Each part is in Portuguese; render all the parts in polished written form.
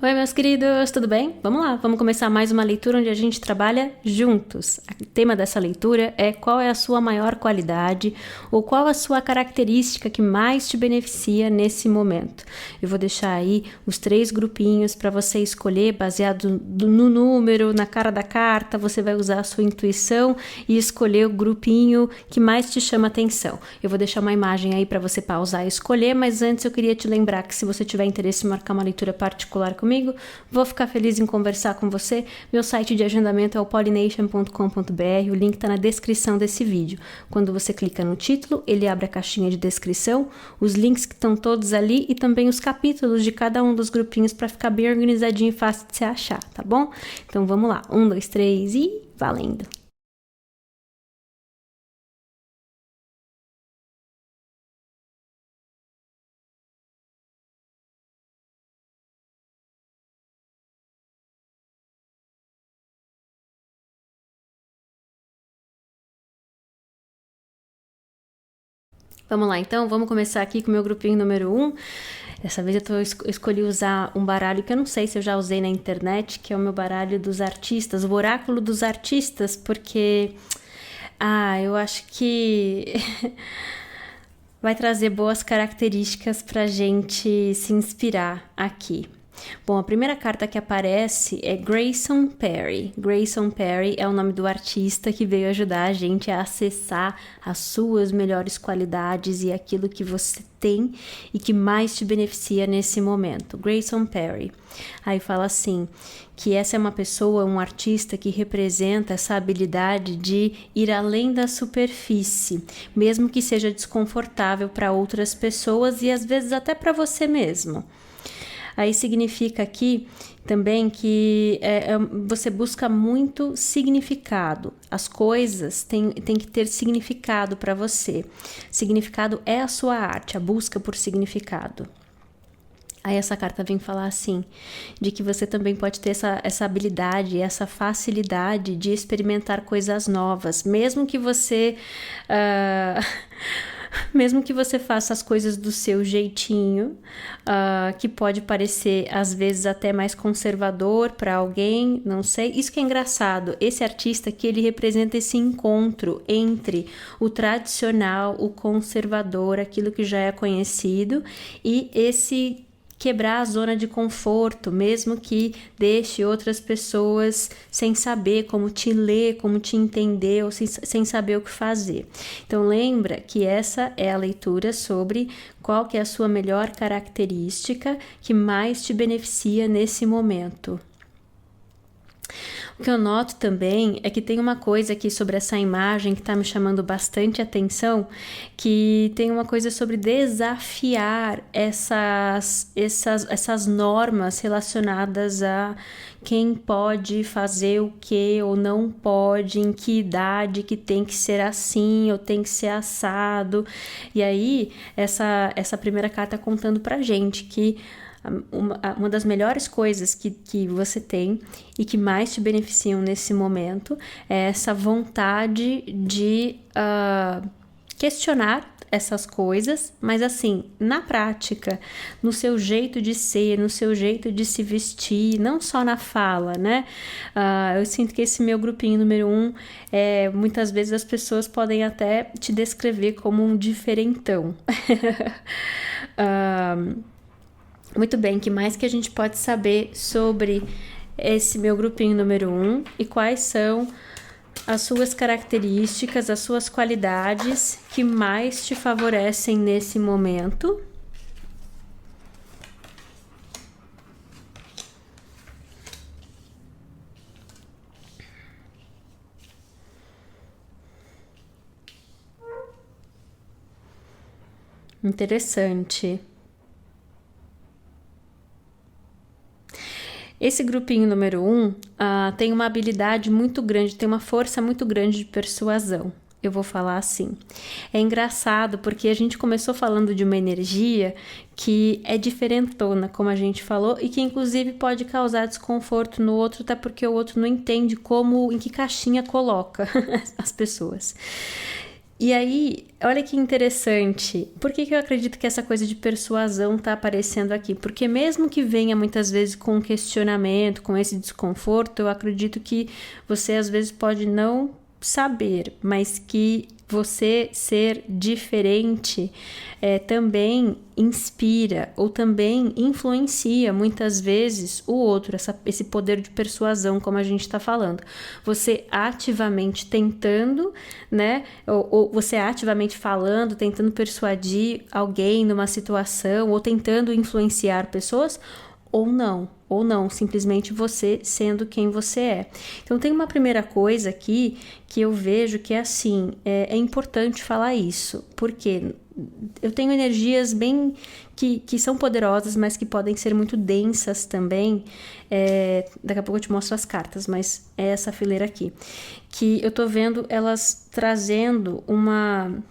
Oi, meus queridos, tudo bem? Vamos lá, vamos começar mais uma leitura onde a gente trabalha juntos. O tema dessa leitura é qual é a sua maior qualidade ou qual a sua característica que mais te beneficia nesse momento. Eu vou deixar aí os 3 grupinhos para você escolher baseado no número, na cara da carta. Você vai usar a sua intuição e escolher o grupinho que mais te chama atenção. Eu vou deixar uma imagem aí para você pausar e escolher, mas antes eu queria te lembrar que se você tiver interesse em marcar uma leitura particular comigo, vou ficar feliz em conversar com você. Meu site de agendamento é o pollination.com.br, o link está na descrição desse vídeo. Quando você clica no título, ele abre a caixinha de descrição, os links que estão todos ali e também os capítulos de cada um dos grupinhos para ficar bem organizadinho e fácil de se achar, tá bom? Então vamos lá, 1, 2, 3 e valendo! Vamos lá, então, vamos começar aqui com o meu grupinho número 1. Dessa vez eu escolhi usar um baralho que eu não sei se eu já usei na internet, que é o meu baralho dos artistas, o oráculo dos artistas, porque eu acho que vai trazer boas características pra gente se inspirar aqui. Bom, a primeira carta que aparece é Grayson Perry. Grayson Perry é o nome do artista que veio ajudar a gente a acessar as suas melhores qualidades e aquilo que você tem e que mais te beneficia nesse momento. Grayson Perry. Aí fala assim, que essa é uma pessoa, um artista que representa essa habilidade de ir além da superfície, mesmo que seja desconfortável para outras pessoas e às vezes até para você mesmo. Aí significa aqui também que você busca muito significado. As coisas têm que ter significado para você. Significado é a sua arte, a busca por significado. Aí essa carta vem falar assim, de que você também pode ter essa habilidade, essa facilidade de experimentar coisas novas, mesmo que você... Mesmo que você faça as coisas do seu jeitinho, que pode parecer às vezes até mais conservador para alguém, não sei. Isso que é engraçado, esse artista que ele representa esse encontro entre o tradicional, o conservador, aquilo que já é conhecido, e esse quebrar a zona de conforto, mesmo que deixe outras pessoas sem saber como te ler, como te entender, ou sem saber o que fazer. Então lembra que essa é a leitura sobre qual que é a sua melhor característica que mais te beneficia nesse momento. O que eu noto também é que tem uma coisa aqui sobre essa imagem que está me chamando bastante atenção, que tem uma coisa sobre desafiar essas normas relacionadas a quem pode fazer o que ou não pode, em que idade que tem que ser assim ou tem que ser assado. E aí, essa primeira carta contando pra gente que uma das melhores coisas que você tem e que mais te beneficiam nesse momento é essa vontade de questionar essas coisas, mas assim, na prática, no seu jeito de ser, no seu jeito de se vestir, não só na fala, né? Eu sinto que esse meu grupinho número 1, muitas vezes as pessoas podem até te descrever como um diferentão. Muito bem, que mais que a gente pode saber sobre esse meu grupinho número 1 e quais são as suas características, as suas qualidades que mais te favorecem nesse momento? Interessante. Esse grupinho número 1 tem uma habilidade muito grande, tem uma força muito grande de persuasão. Eu vou falar assim. É engraçado porque a gente começou falando de uma energia que é diferentona, como a gente falou, e que inclusive pode causar desconforto no outro, até porque o outro não entende em que caixinha coloca as pessoas. E aí, olha que interessante. Por que eu acredito que essa coisa de persuasão tá aparecendo aqui? Porque mesmo que venha muitas vezes com um questionamento, com esse desconforto, eu acredito que você às vezes pode não saber, mas que você ser diferente também inspira ou também influencia muitas vezes o outro, esse poder de persuasão, como a gente está falando. Você ativamente tentando, né? Ou você ativamente falando, tentando persuadir alguém numa situação, ou tentando influenciar pessoas, ou não, simplesmente você sendo quem você é. Então tem uma primeira coisa aqui que eu vejo que é assim, é importante falar isso, porque eu tenho energias bem que são poderosas, mas que podem ser muito densas também. Daqui a pouco eu te mostro as cartas, mas é essa fileira aqui, que eu tô vendo elas trazendo uma...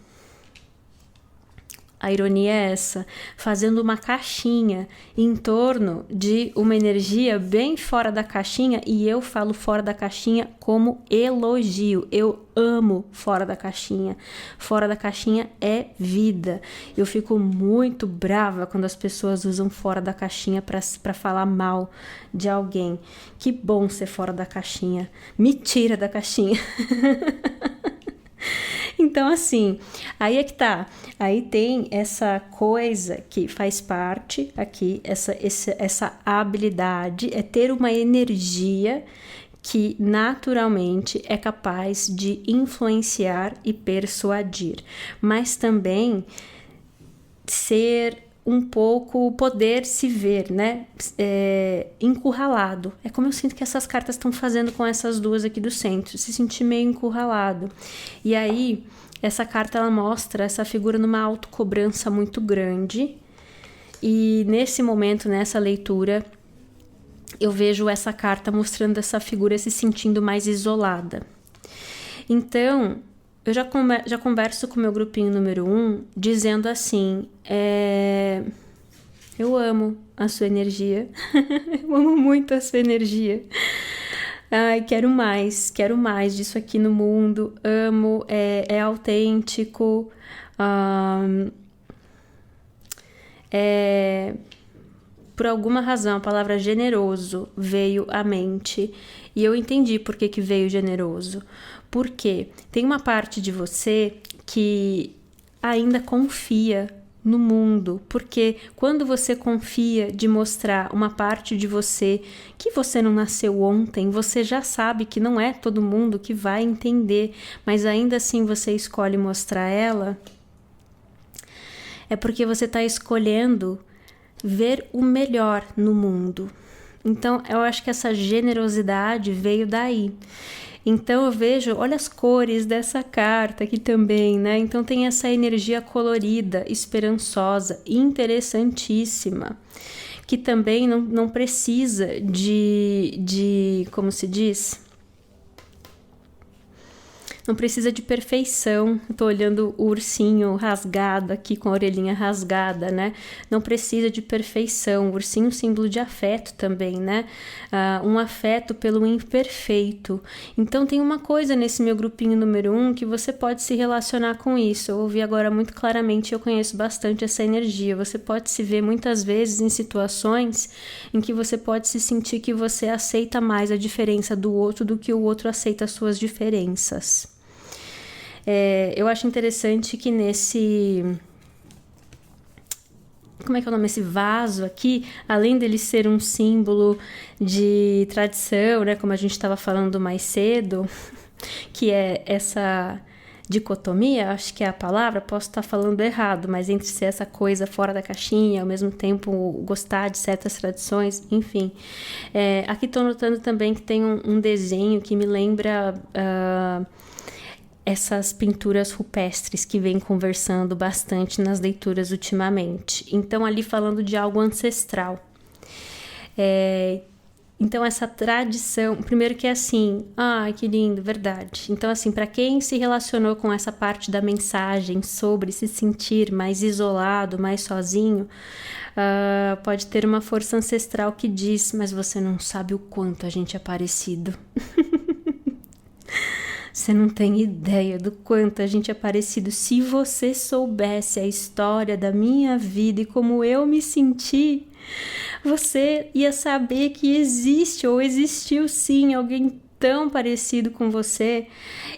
A ironia é essa, fazendo uma caixinha em torno de uma energia bem fora da caixinha, e eu falo fora da caixinha como elogio. Eu amo fora da caixinha. Fora da caixinha é vida. Eu fico muito brava quando as pessoas usam fora da caixinha para falar mal de alguém. Que bom ser fora da caixinha. Me tira da caixinha. Então, assim, aí é que tá. Aí tem essa coisa que faz parte aqui, essa habilidade, é ter uma energia que naturalmente é capaz de influenciar e persuadir, mas também ser um pouco, poder se ver, né, encurralado. É como eu sinto que essas cartas estão fazendo com essas duas aqui do centro, se sentir meio encurralado. E aí, essa carta, ela mostra essa figura numa autocobrança muito grande, e nesse momento, nessa leitura, eu vejo essa carta mostrando essa figura se sentindo mais isolada. Então, eu já converso com o meu grupinho número 1, dizendo assim, eu amo a sua energia, eu amo muito a sua energia. Ai, quero mais disso aqui no mundo, amo, é autêntico, por alguma razão a palavra generoso veio à mente, e eu entendi por que veio generoso. Porque tem uma parte de você que ainda confia no mundo, porque quando você confia de mostrar uma parte de você que você não nasceu ontem, você já sabe que não é todo mundo que vai entender, mas ainda assim você escolhe mostrar ela, é porque você está escolhendo ver o melhor no mundo. Então, eu acho que essa generosidade veio daí. Então, eu vejo, olha as cores dessa carta aqui também, né? Então, tem essa energia colorida, esperançosa, interessantíssima, que também não precisa de, como se diz? Não precisa de perfeição. Eu tô olhando o ursinho rasgado aqui, com a orelhinha rasgada, né? Não precisa de perfeição. O ursinho, símbolo de afeto também, né? Um afeto pelo imperfeito. Então, tem uma coisa nesse meu grupinho número 1 que você pode se relacionar com isso. Eu ouvi agora muito claramente, eu conheço bastante essa energia. Você pode se ver muitas vezes em situações em que você pode se sentir que você aceita mais a diferença do outro do que o outro aceita as suas diferenças. Eu acho interessante que nesse... Como é que é o nome? Esse vaso aqui, além dele ser um símbolo de tradição, né? Como a gente estava falando mais cedo, que é essa dicotomia, acho que é a palavra, posso estar falando errado, mas entre ser essa coisa fora da caixinha, ao mesmo tempo gostar de certas tradições, enfim. Aqui estou notando também que tem um desenho que me lembra... essas pinturas rupestres que vem conversando bastante nas leituras ultimamente. Então, ali falando de algo ancestral. Então, essa tradição... Primeiro que é assim... Ai, que lindo, verdade. Então, assim, para quem se relacionou com essa parte da mensagem sobre se sentir mais isolado, mais sozinho, pode ter uma força ancestral que diz, mas você não sabe o quanto a gente é parecido. Você não tem ideia do quanto a gente é parecido. Se você soubesse a história da minha vida e como eu me senti, você ia saber que existe ou existiu sim alguém tão parecido com você,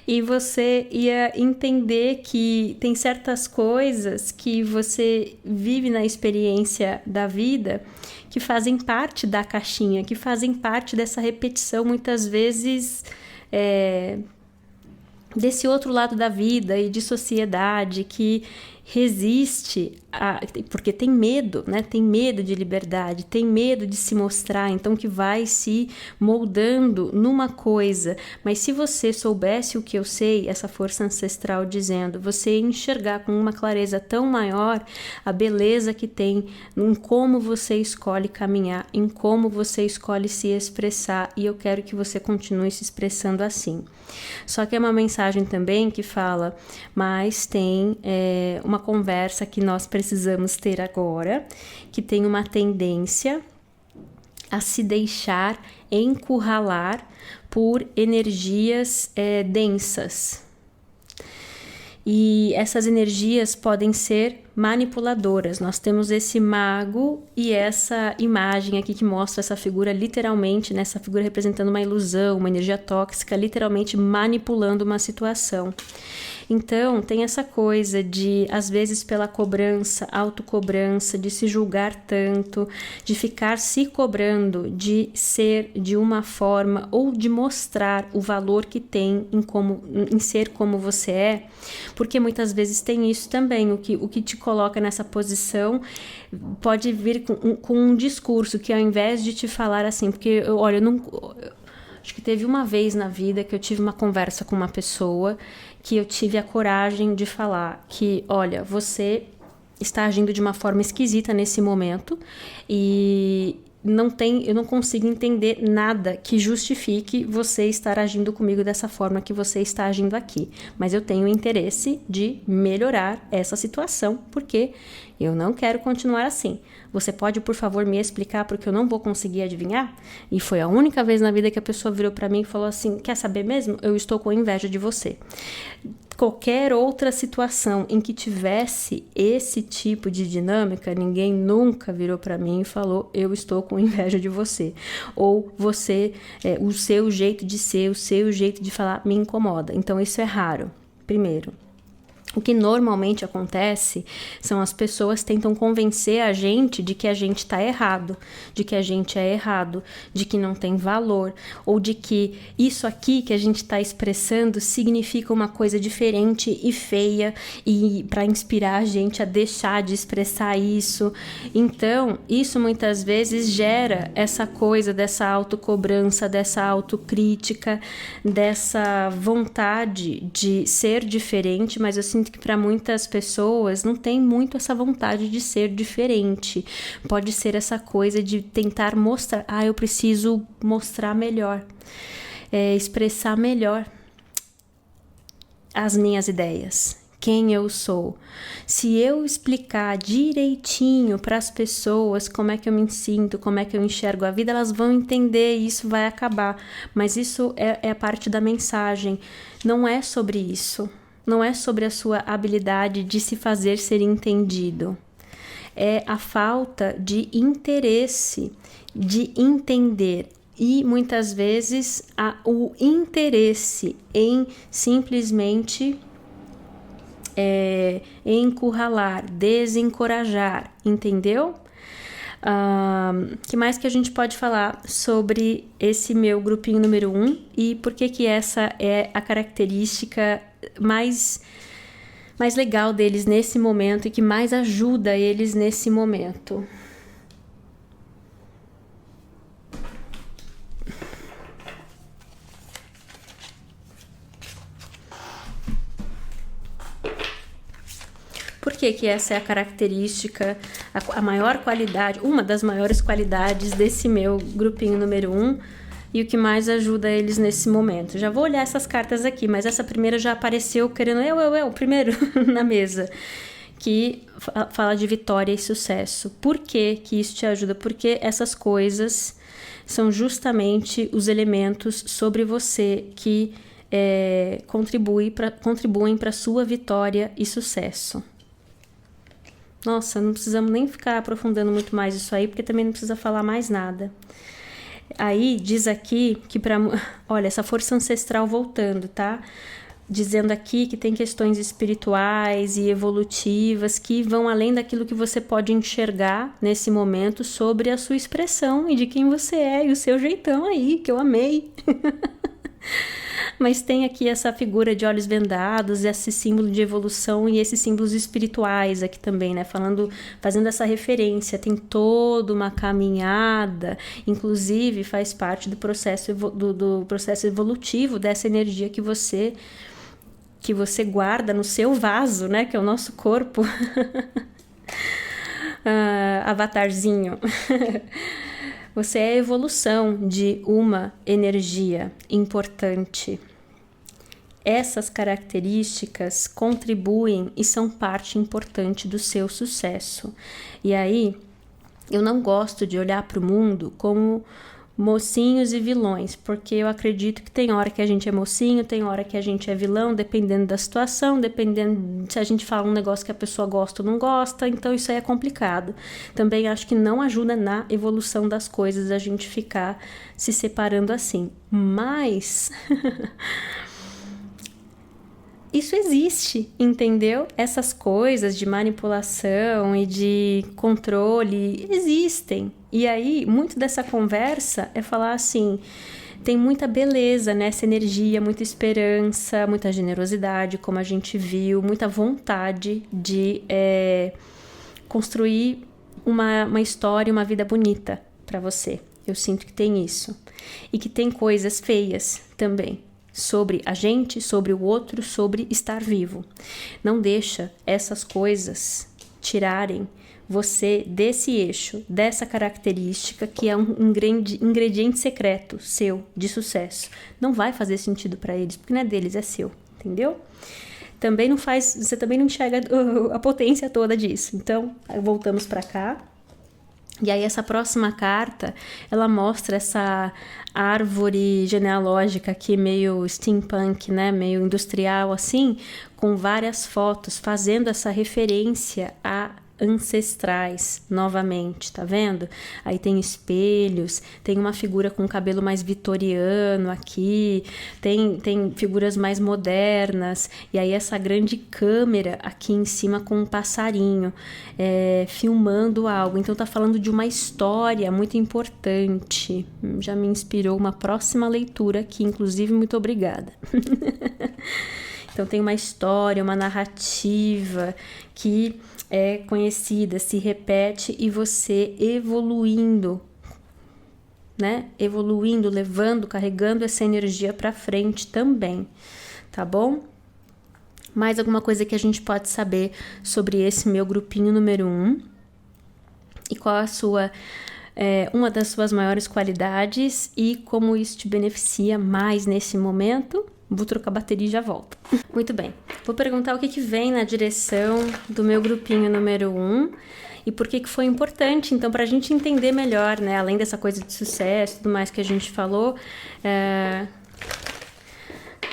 e você ia entender que tem certas coisas que você vive na experiência da vida que fazem parte da caixinha, que fazem parte dessa repetição muitas vezes desse outro lado da vida e de sociedade que resiste porque tem medo, né? Tem medo de liberdade, tem medo de se mostrar, então que vai se moldando numa coisa. Mas se você soubesse o que eu sei, essa força ancestral dizendo, você ia enxergar com uma clareza tão maior a beleza que tem em como você escolhe caminhar, em como você escolhe se expressar, e eu quero que você continue se expressando assim. Só que é uma mensagem também que fala, mas tem uma conversa que nós precisamos ter agora, que tem uma tendência a se deixar encurralar por energias densas. E essas energias podem ser manipuladoras. Nós temos esse mago e essa imagem aqui que mostra essa figura literalmente, né, essa figura representando uma ilusão, uma energia tóxica, literalmente manipulando uma situação. Então, tem essa coisa de, às vezes, pela cobrança, autocobrança, de se julgar tanto, de ficar se cobrando, de ser de uma forma ou de mostrar o valor que tem em ser como você é, porque muitas vezes tem isso também, o que te coloca nessa posição pode vir com um discurso que ao invés de te falar assim, porque, olha, eu não... Acho que teve uma vez na vida que eu tive uma conversa com uma pessoa que eu tive a coragem de falar que, olha, você está agindo de uma forma esquisita nesse momento e eu não consigo entender nada que justifique você estar agindo comigo dessa forma que você está agindo aqui. Mas eu tenho interesse de melhorar essa situação, porque eu não quero continuar assim. Você pode, por favor, me explicar porque eu não vou conseguir adivinhar? E foi a única vez na vida que a pessoa virou para mim e falou assim, quer saber mesmo? Eu estou com inveja de você. Qualquer outra situação em que tivesse esse tipo de dinâmica, ninguém nunca virou para mim e falou, eu estou com inveja de você. Ou você, o seu jeito de ser, o seu jeito de falar me incomoda. Então isso é raro, primeiro. O que normalmente acontece são as pessoas tentam convencer a gente de que a gente está errado, de que a gente é errado, de que não tem valor, ou de que isso aqui que a gente está expressando significa uma coisa diferente e feia, e para inspirar a gente a deixar de expressar isso. Então, isso muitas vezes gera essa coisa dessa autocobrança, dessa autocrítica, dessa vontade de ser diferente, mas eu sinto que para muitas pessoas não tem muito essa vontade de ser diferente. Pode ser essa coisa de tentar mostrar, eu preciso mostrar melhor, expressar melhor as minhas ideias, quem eu sou. Se eu explicar direitinho para as pessoas como é que eu me sinto, como é que eu enxergo a vida, elas vão entender e isso vai acabar. Mas isso é a parte da mensagem. Não é sobre isso. Não é sobre a sua habilidade de se fazer ser entendido. É a falta de interesse, de entender. E muitas vezes o interesse em simplesmente encurralar, desencorajar, entendeu? Que mais que a gente pode falar sobre esse meu grupinho número 1 e por que essa é a característica mais legal deles nesse momento e que mais ajuda eles nesse momento? Por que essa é a característica, a maior qualidade, uma das maiores qualidades desse meu grupinho número 1 e o que mais ajuda eles nesse momento? Já vou olhar essas cartas aqui, mas essa primeira já apareceu querendo eu primeiro na mesa, que fala de vitória e sucesso. Por que isso te ajuda? Porque essas coisas são justamente os elementos sobre você que contribuem para sua vitória e sucesso. Nossa, não precisamos nem ficar aprofundando muito mais isso aí, porque também não precisa falar mais nada. Aí diz aqui que olha, essa força ancestral voltando, tá? Dizendo aqui que tem questões espirituais e evolutivas que vão além daquilo que você pode enxergar nesse momento sobre a sua expressão e de quem você é e o seu jeitão aí, que eu amei. Mas tem aqui essa figura de olhos vendados, esse símbolo de evolução e esses símbolos espirituais aqui também, né? Fazendo essa referência, tem toda uma caminhada, inclusive faz parte do processo, do processo evolutivo dessa energia que você guarda no seu vaso, né? Que é o nosso corpo. Avatarzinho. Você é a evolução de uma energia importante. Essas características contribuem e são parte importante do seu sucesso. E aí, eu não gosto de olhar para o mundo como mocinhos e vilões, porque eu acredito que tem hora que a gente é mocinho, tem hora que a gente é vilão, dependendo da situação, dependendo se a gente fala um negócio que a pessoa gosta ou não gosta, então isso aí é complicado. Também acho que não ajuda na evolução das coisas a gente ficar se separando assim. Mas isso existe, entendeu? Essas coisas de manipulação e de controle existem. E aí, muito dessa conversa é falar assim, tem muita beleza nessa energia, muita esperança, muita generosidade, como a gente viu, muita vontade de construir uma história, uma vida bonita para você. Eu sinto que tem isso. E que tem coisas feias também. Sobre a gente, sobre o outro, sobre estar vivo. Não deixa essas coisas tirarem você desse eixo, dessa característica que é um ingrediente secreto seu de sucesso. Não vai fazer sentido para eles, porque não é deles, é seu, entendeu? Também não faz, você também não enxerga a potência toda disso. Então, voltamos para cá. E aí essa próxima carta, ela mostra essa árvore genealógica aqui meio steampunk, né, meio industrial assim, com várias fotos, fazendo essa referência a ancestrais novamente, tá vendo? Aí tem espelhos, tem uma figura com cabelo mais vitoriano aqui, tem figuras mais modernas, e aí essa grande câmera aqui em cima com um passarinho filmando algo. Então tá falando de uma história muito importante. Já me inspirou uma próxima leitura aqui, inclusive, muito obrigada. Então tem uma história, uma narrativa que é conhecida, se repete e você evoluindo, né? Evoluindo, levando, carregando essa energia para frente também, tá bom? Mais alguma coisa que a gente pode saber sobre esse meu grupinho número 1? E qual a sua... uma das suas maiores qualidades e como isso te beneficia mais nesse momento? Vou trocar a bateria e já volto. Muito bem. Vou perguntar o que vem na direção do meu grupinho número 1 e por que foi importante. Então, para a gente entender melhor, né? Além dessa coisa de sucesso e tudo mais que a gente falou,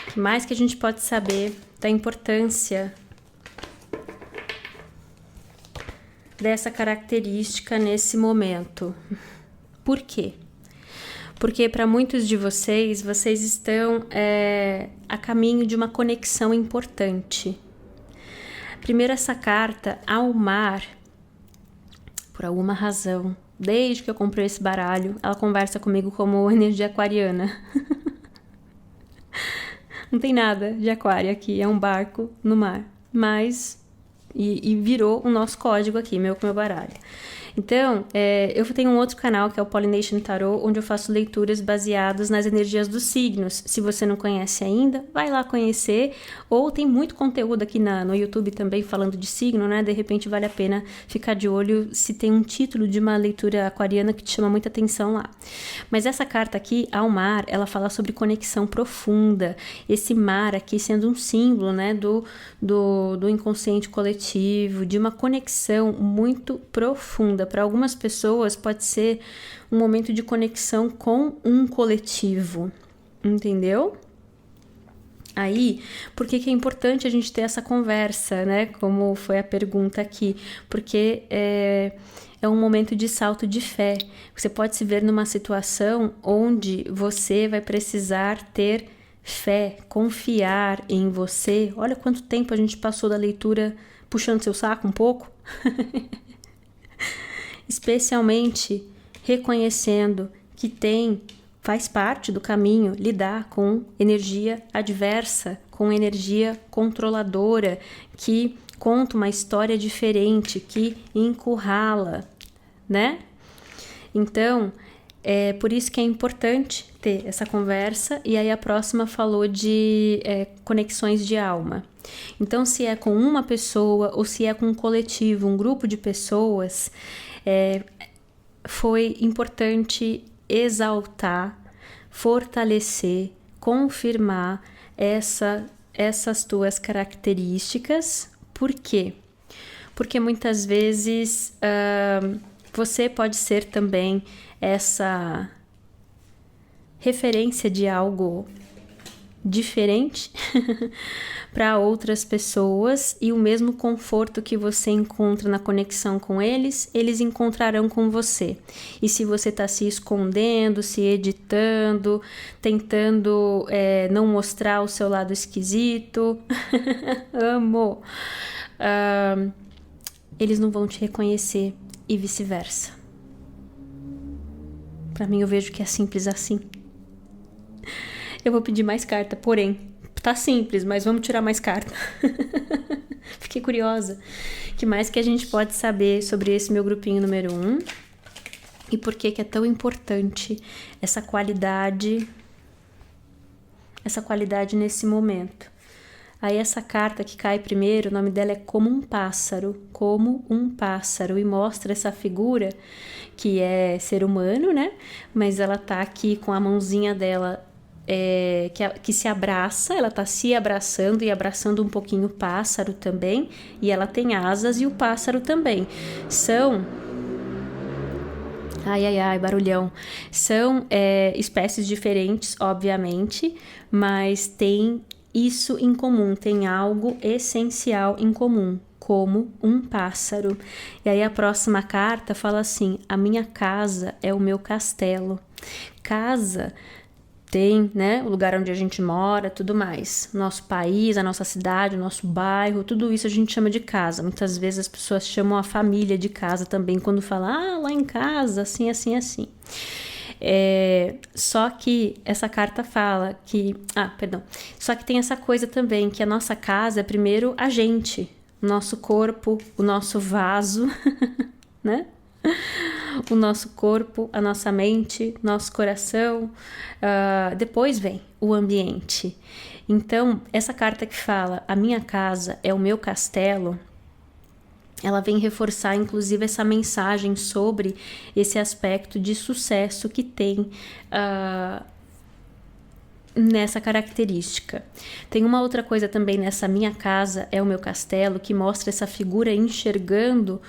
o que mais que a gente pode saber da importância dessa característica nesse momento? Por quê? Porque para muitos de vocês estão a caminho de uma conexão importante. Primeiro, essa carta ao mar, por alguma razão, desde que eu comprei esse baralho, ela conversa comigo como energia aquariana. Não tem nada de aquário aqui, é um barco no mar, mas e virou o nosso código aqui, com meu baralho. Então, eu tenho um outro canal que é o Pollination Tarot, onde eu faço leituras baseadas nas energias dos signos. Se você não conhece ainda, vai lá conhecer. Ou tem muito conteúdo aqui no YouTube também falando de signo, né? De repente vale a pena ficar de olho se tem um título de uma leitura aquariana que te chama muita atenção lá. Mas essa carta aqui, ao mar, ela fala sobre conexão profunda. Esse mar aqui sendo um símbolo, né? Do inconsciente coletivo, de uma conexão muito profunda. Para algumas pessoas pode ser um momento de conexão com um coletivo, entendeu? Aí, por que é importante a gente ter essa conversa, né? Como foi a pergunta aqui. Porque é um momento de salto de fé. Você pode se ver numa situação onde você vai precisar ter fé, confiar em você. Olha quanto tempo a gente passou da leitura puxando seu saco um pouco. Especialmente reconhecendo que faz parte do caminho lidar com energia adversa, com energia controladora, que conta uma história diferente, que encurrala, né? Então, é por isso que é importante ter essa conversa. E aí a próxima falou de conexões de alma. Então, se é com uma pessoa ou se é com um coletivo, um grupo de pessoas, foi importante exaltar, fortalecer, confirmar essas tuas características. Por quê? Porque muitas vezes você pode ser também essa referência de algo diferente para outras pessoas, e o mesmo conforto que você encontra na conexão com eles, eles encontrarão com você. E se você está se escondendo, se editando, tentando não mostrar o seu lado esquisito, amo, eles não vão te reconhecer e vice-versa. Para mim, eu vejo que é simples assim. Eu vou pedir mais carta, porém, tá simples, mas vamos tirar mais carta. Fiquei curiosa. O que mais que a gente pode saber sobre esse meu grupinho número 1? E por que é tão importante essa qualidade nesse momento? Aí essa carta que cai primeiro, o nome dela é Como um Pássaro, e mostra essa figura que é ser humano, né? Mas ela tá aqui com a mãozinha dela que se abraça, ela tá se abraçando e abraçando um pouquinho o pássaro também, e ela tem asas e o pássaro também. São... Ai, barulhão. São espécies diferentes, obviamente, mas tem isso em comum, tem algo essencial em comum, como um pássaro. E aí a próxima carta fala assim: a minha casa é o meu castelo. Casa tem, né, o lugar onde a gente mora, tudo mais. Nosso país, a nossa cidade, o nosso bairro, tudo isso a gente chama de casa. Muitas vezes as pessoas chamam a família de casa também, quando falam, lá em casa, assim, assim, assim. Só que essa carta fala que... Só que tem essa coisa também, que a nossa casa é primeiro a gente, o nosso corpo, o nosso vaso, né? O nosso corpo, a nossa mente, nosso coração, depois vem o ambiente. Então, essa carta que fala, a minha casa é o meu castelo, ela vem reforçar, inclusive, essa mensagem sobre esse aspecto de sucesso que tem nessa característica. Tem uma outra coisa também nessa minha casa é o meu castelo, que mostra essa figura enxergando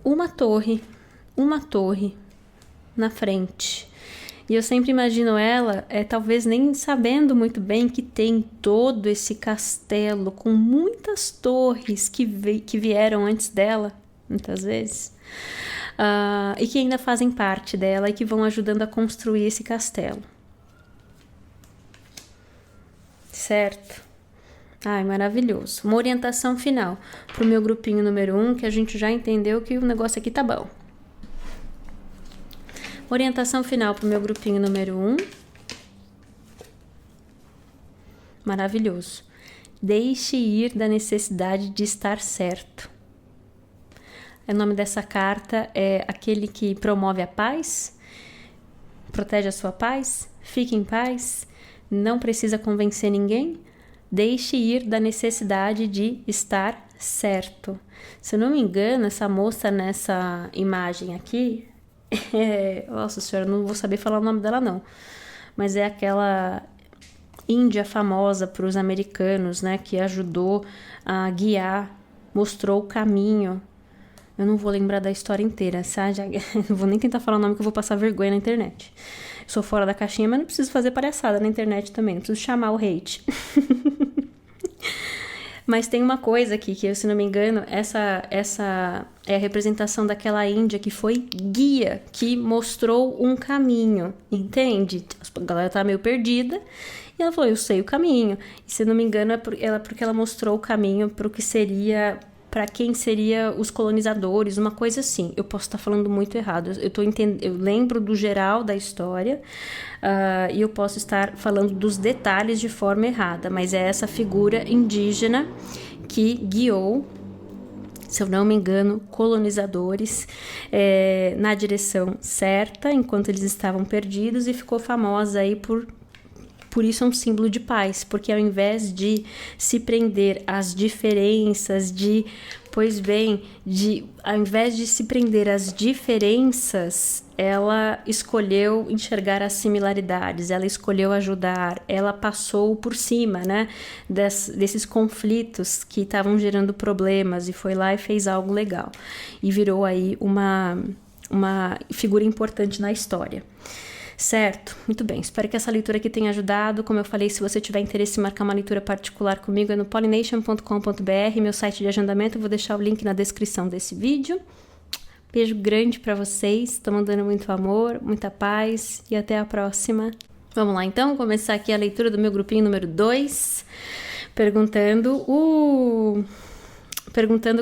uma torre na frente. E eu sempre imagino ela, talvez nem sabendo muito bem que tem todo esse castelo com muitas torres que vieram antes dela, muitas vezes, e que ainda fazem parte dela e que vão ajudando a construir esse castelo. Certo? Ai, maravilhoso. Uma orientação final pro meu grupinho número 1, que a gente já entendeu que o negócio aqui tá bom. Orientação final para o meu grupinho número 1. Maravilhoso. Deixe ir da necessidade de estar certo. O nome dessa carta é aquele que promove a paz, protege a sua paz, fique em paz, não precisa convencer ninguém. Deixe ir da necessidade de estar certo. Se eu não me engano, essa moça nessa imagem aqui... Nossa senhora, não vou saber falar o nome dela não, mas é aquela índia famosa para os americanos, né, que ajudou a guiar, mostrou o caminho Eu não vou lembrar da história inteira, sabe? Não vou nem tentar falar o nome que eu vou passar vergonha na internet. Sou fora da caixinha, mas não preciso fazer palhaçada na internet também. Não preciso chamar o hate. Mas tem uma coisa aqui que, se não me engano, essa é a representação daquela Índia que foi guia, que mostrou um caminho, entende? A galera tá meio perdida e ela falou, eu sei o caminho. E, se não me engano, porque ela mostrou o caminho para o que seria... para quem seria os colonizadores, uma coisa assim. Eu posso estar falando muito errado. Eu lembro do geral da história e eu posso estar falando dos detalhes de forma errada, mas é essa figura indígena que guiou, se eu não me engano, colonizadores na direção certa, enquanto eles estavam perdidos, e ficou famosa aí por isso é um símbolo de paz, porque ao invés de se prender às diferenças, ao invés de se prender às diferenças, ela escolheu enxergar as similaridades, ela escolheu ajudar, ela passou por cima, né, desses conflitos que estavam gerando problemas e foi lá e fez algo legal. E virou aí uma figura importante na história. Certo? Muito bem. Espero que essa leitura aqui tenha ajudado. Como eu falei, se você tiver interesse em marcar uma leitura particular comigo, é no pollination.com.br, meu site de agendamento. Eu vou deixar o link na descrição desse vídeo. Beijo grande para vocês. Estou mandando muito amor, muita paz e até a próxima. Vamos lá, então. Começar aqui a leitura do meu grupinho número 2, perguntando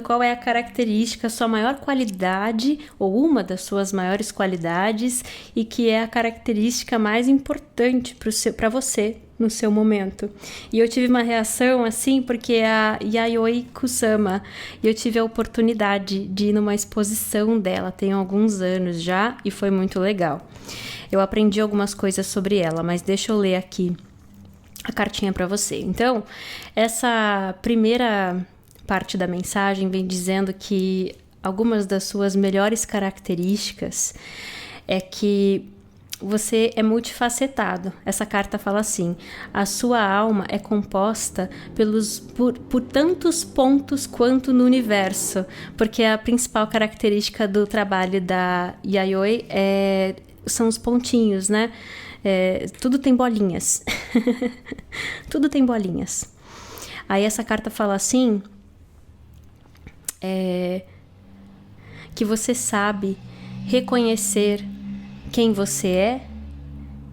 qual é a característica, a sua maior qualidade, ou uma das suas maiores qualidades, e que é a característica mais importante para você no seu momento. E eu tive uma reação assim, porque a Yayoi Kusama, eu tive a oportunidade de ir numa exposição dela, tem alguns anos já, e foi muito legal. Eu aprendi algumas coisas sobre ela, mas deixa eu ler aqui a cartinha para você. Então, essa primeira parte da mensagem vem dizendo que algumas das suas melhores características é que você é multifacetado. Essa carta fala assim: a sua alma é composta por tantos pontos quanto no universo, porque a principal característica do trabalho da Yayoi são os pontinhos, né? Tudo tem bolinhas. Tudo tem bolinhas. Aí essa carta fala assim, que você sabe reconhecer quem você é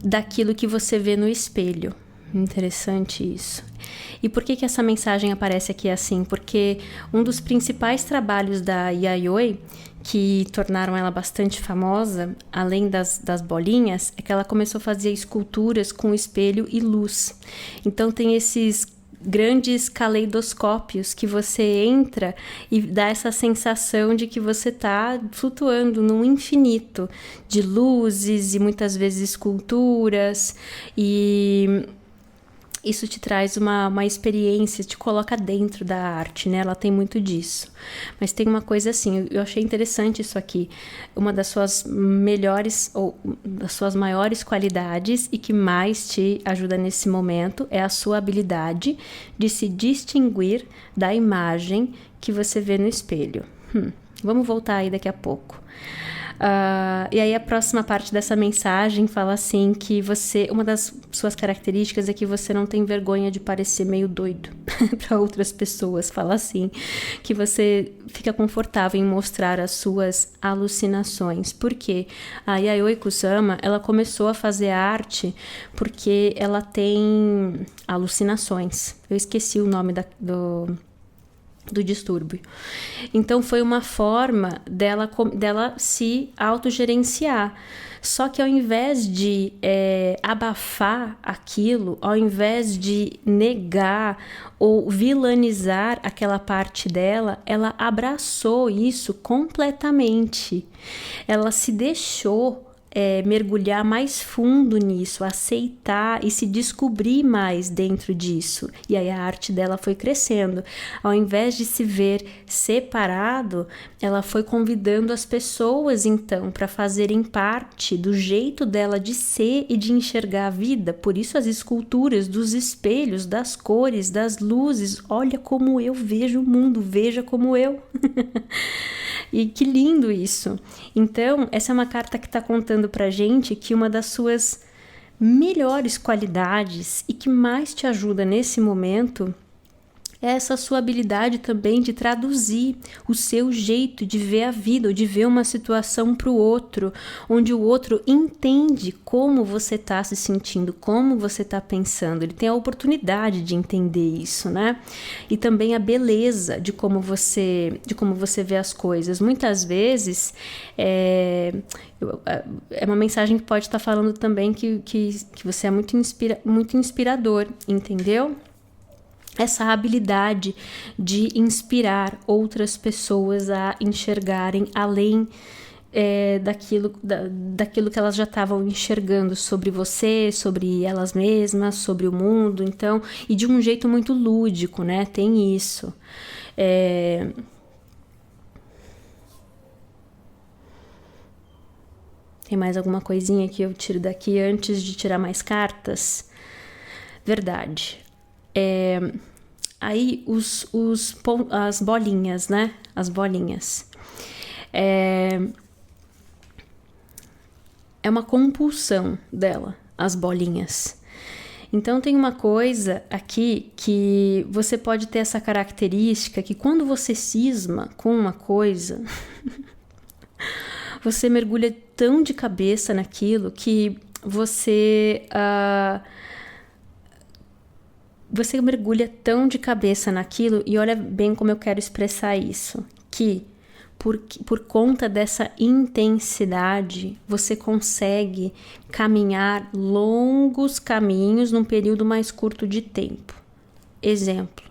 daquilo que você vê no espelho. Interessante isso. E por que essa mensagem aparece aqui assim? Porque um dos principais trabalhos da Yayoi, que tornaram ela bastante famosa, além das bolinhas, é que ela começou a fazer esculturas com espelho e luz. Então tem esses grandes caleidoscópios que você entra e dá essa sensação de que você está flutuando num infinito de luzes e muitas vezes esculturas, e isso te traz uma experiência, te coloca dentro da arte, né? Ela tem muito disso. Mas tem uma coisa assim, eu achei interessante isso aqui. Uma das suas melhores ou das suas maiores qualidades e que mais te ajuda nesse momento é a sua habilidade de se distinguir da imagem que você vê no espelho. Vamos voltar aí daqui a pouco. E aí a próxima parte dessa mensagem fala assim que uma das suas características é que você não tem vergonha de parecer meio doido para outras pessoas. Fala assim, que você fica confortável em mostrar as suas alucinações. Por quê? A Yayoi Kusama, ela começou a fazer arte porque ela tem alucinações. Eu esqueci o nome do distúrbio. Então foi uma forma dela se autogerenciar. Só que ao invés de abafar aquilo, ao invés de negar ou vilanizar aquela parte dela, ela abraçou isso completamente. Ela se deixou mergulhar mais fundo nisso, aceitar e se descobrir mais dentro disso. E aí a arte dela foi crescendo. Ao invés de se ver separado, ela foi convidando as pessoas então para fazerem parte do jeito dela de ser e de enxergar a vida. Por isso as esculturas dos espelhos, das cores, das luzes. Olha como eu vejo o mundo, veja como eu. E que lindo isso. Então, essa é uma carta que está contando pra gente que uma das suas melhores qualidades e que mais te ajuda nesse momento é essa sua habilidade também de traduzir o seu jeito de ver a vida, ou de ver uma situação para o outro, onde o outro entende como você está se sentindo, como você está pensando. Ele tem a oportunidade de entender isso, né? E também a beleza de como você vê as coisas. Muitas vezes é uma mensagem que pode estar falando também que você é muito inspirador, entendeu? Essa habilidade de inspirar outras pessoas a enxergarem além daquilo que elas já estavam enxergando sobre você, sobre elas mesmas, sobre o mundo, então, e de um jeito muito lúdico, né? Tem isso. Tem mais alguma coisinha que eu tiro daqui antes de tirar mais cartas? Verdade. Aí as bolinhas, né? As bolinhas. É uma compulsão dela, as bolinhas. Então tem uma coisa aqui que você pode ter essa característica que quando você cisma com uma coisa, você mergulha tão de cabeça naquilo que você mergulha tão de cabeça naquilo, e olha bem como eu quero expressar isso, que por conta dessa intensidade, você consegue caminhar longos caminhos num período mais curto de tempo. Exemplo,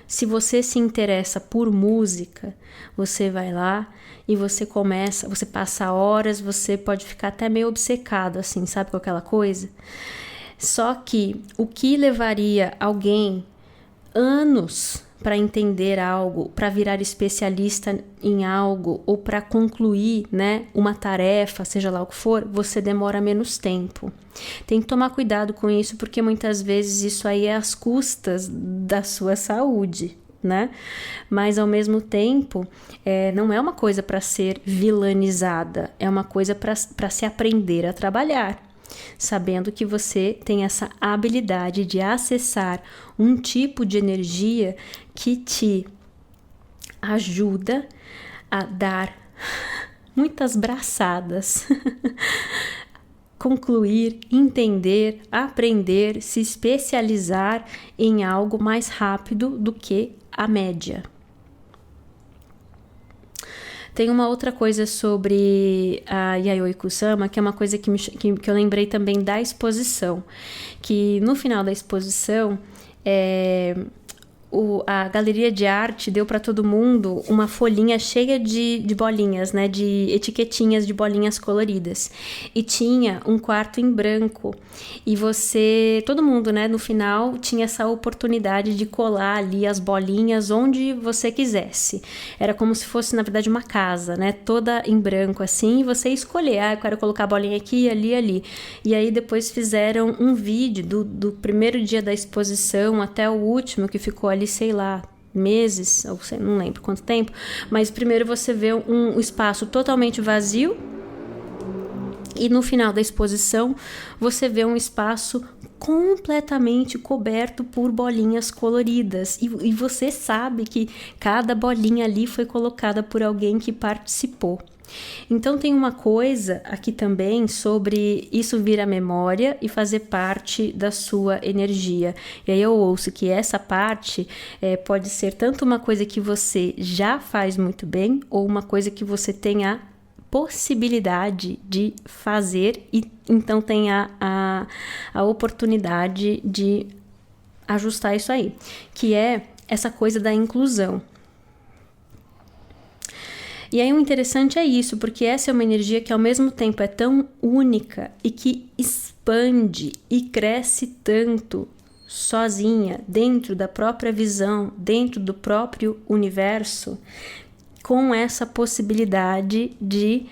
se você se interessa por música, você vai lá e você passa horas, você pode ficar até meio obcecado, assim, sabe, com aquela coisa? Só que o que levaria alguém anos para entender algo, para virar especialista em algo ou para concluir, né, uma tarefa, seja lá o que for, você demora menos tempo. Tem que tomar cuidado com isso, porque muitas vezes isso aí é às custas da sua saúde, né? Mas ao mesmo tempo, não é uma coisa para ser vilanizada, é uma coisa para se aprender a trabalhar, sabendo que você tem essa habilidade de acessar um tipo de energia que te ajuda a dar muitas braçadas, concluir, entender, aprender, se especializar em algo mais rápido do que a média. Tem uma outra coisa sobre a Yayoi Kusama, que é uma coisa que eu lembrei também da exposição, que no final da exposição, a galeria de arte deu para todo mundo uma folhinha cheia de bolinhas, né, de etiquetinhas de bolinhas coloridas, e tinha um quarto em branco, e todo mundo, né, no final tinha essa oportunidade de colar ali as bolinhas onde você quisesse. Era como se fosse, na verdade, uma casa, né, toda em branco assim, e você escolher, eu quero colocar a bolinha aqui, ali. E aí depois fizeram um vídeo do primeiro dia da exposição até o último, que ficou ali, sei lá, meses, ou não lembro quanto tempo, mas primeiro você vê um espaço totalmente vazio, e no final da exposição você vê um espaço completamente coberto por bolinhas coloridas, e você sabe que cada bolinha ali foi colocada por alguém que participou. Então tem uma coisa aqui também sobre isso vir à memória e fazer parte da sua energia. E aí eu ouço que essa parte pode ser tanto uma coisa que você já faz muito bem, ou uma coisa que você tem a possibilidade de fazer, e então tem a oportunidade de ajustar isso aí, que é essa coisa da inclusão. E aí o interessante é isso, porque essa é uma energia que ao mesmo tempo é tão única e que expande e cresce tanto sozinha, dentro da própria visão, dentro do próprio universo, com essa possibilidade de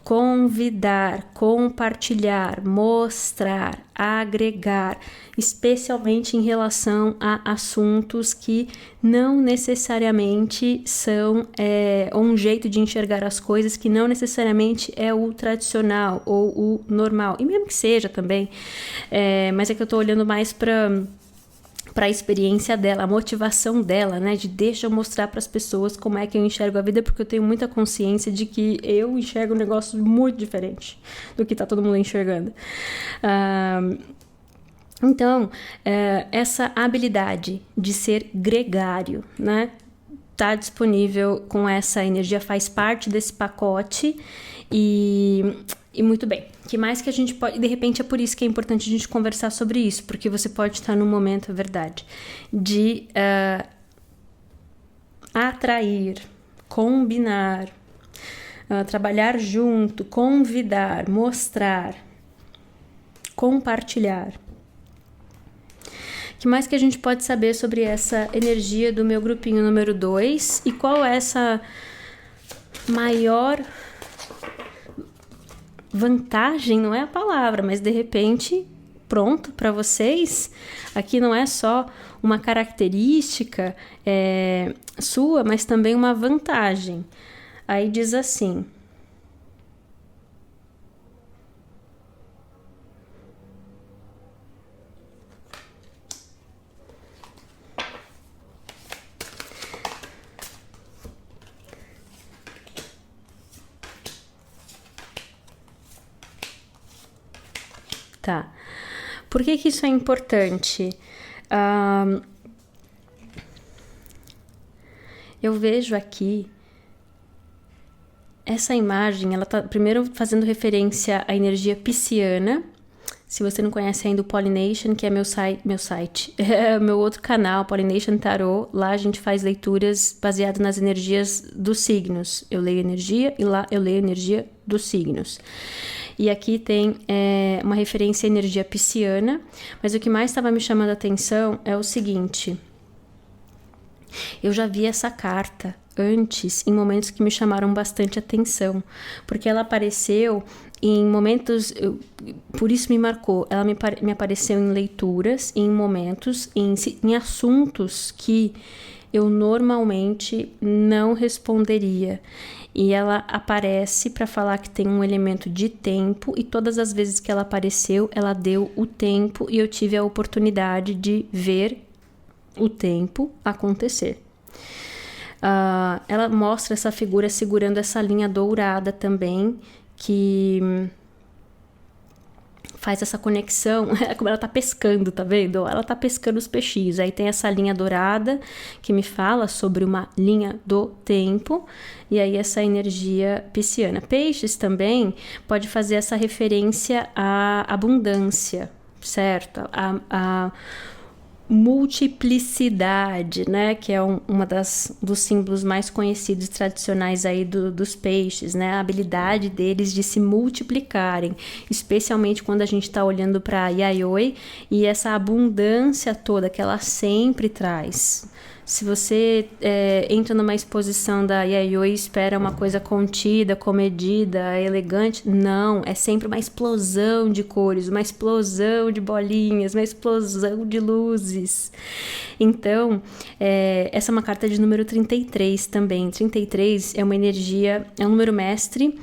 convidar, compartilhar, mostrar, agregar, especialmente em relação a assuntos que não necessariamente são um jeito de enxergar as coisas que não necessariamente é o tradicional ou o normal, e mesmo que seja também, mas é que eu tô olhando mais para a experiência dela, a motivação dela, né? De deixa eu mostrar para as pessoas como é que eu enxergo a vida, porque eu tenho muita consciência de que eu enxergo um negócio muito diferente do que tá todo mundo enxergando. Então, essa habilidade de ser gregário, né? Tá disponível com essa energia, faz parte desse pacote e muito bem. O que mais que a gente pode... De repente é por isso que é importante a gente conversar sobre isso, porque você pode estar num momento, é verdade, de atrair, combinar, trabalhar junto, convidar, mostrar, compartilhar. O que mais que a gente pode saber sobre essa energia do meu grupinho número 2 e qual é essa maior vantagem, não é a palavra, mas de repente, pronto, para vocês, aqui não é só uma característica sua, mas também uma vantagem. Aí diz assim: tá. Por que isso é importante? Eu vejo aqui essa imagem, ela tá primeiro fazendo referência à energia pisciana. Se você não conhece ainda o Pollination, que é meu site, meu outro canal, Pollination Tarot, lá a gente faz leituras baseadas nas energias dos signos. Eu leio energia e lá eu leio energia dos signos. E aqui tem uma referência à energia pisciana, mas o que mais estava me chamando a atenção é o seguinte: eu já vi essa carta antes em momentos que me chamaram bastante atenção, porque ela apareceu em momentos, por isso me marcou, ela me apareceu em leituras, em momentos, em assuntos que eu normalmente não responderia. E ela aparece para falar que tem um elemento de tempo, e todas as vezes que ela apareceu, ela deu o tempo e eu tive a oportunidade de ver o tempo acontecer. Ela mostra essa figura segurando essa linha dourada também, que faz essa conexão, como ela tá pescando, tá vendo? Ela tá pescando os peixinhos. Aí tem essa linha dourada que me fala sobre uma linha do tempo, e aí essa energia pisciana. Peixes também pode fazer essa referência à abundância, certo? A multiplicidade, né, que é uma dos símbolos mais conhecidos e tradicionais aí dos peixes, né, a habilidade deles de se multiplicarem, especialmente quando a gente está olhando para a Yayoi e essa abundância toda que ela sempre traz. Se você entra numa exposição da Yayoi e espera uma coisa contida, comedida, elegante, não, é sempre uma explosão de cores, uma explosão de bolinhas, uma explosão de luzes. Então, essa é uma carta de número 33 também. 33 é uma energia, é um número mestre,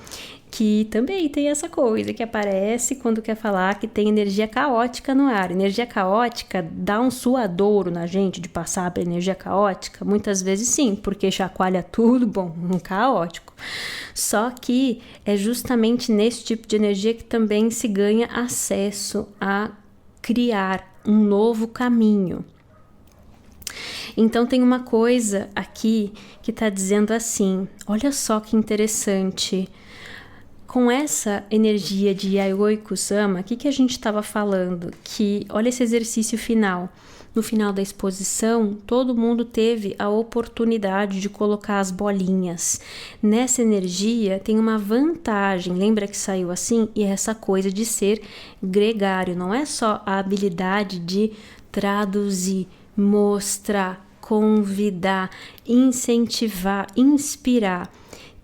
que também tem essa coisa que aparece quando quer falar que tem energia caótica no ar. Energia caótica dá um suadouro na gente de passar para energia caótica? Muitas vezes sim, porque chacoalha tudo, bom, caótico. Só que é justamente nesse tipo de energia que também se ganha acesso a criar um novo caminho. Então tem uma coisa aqui que está dizendo assim, olha só que interessante: com essa energia de Yayoi Kusama, o que a gente estava falando? Que olha esse exercício final. No final da exposição, todo mundo teve a oportunidade de colocar as bolinhas. Nessa energia tem uma vantagem, lembra que saiu assim? E é essa coisa de ser gregário, não é só a habilidade de traduzir, mostrar, convidar, incentivar, inspirar.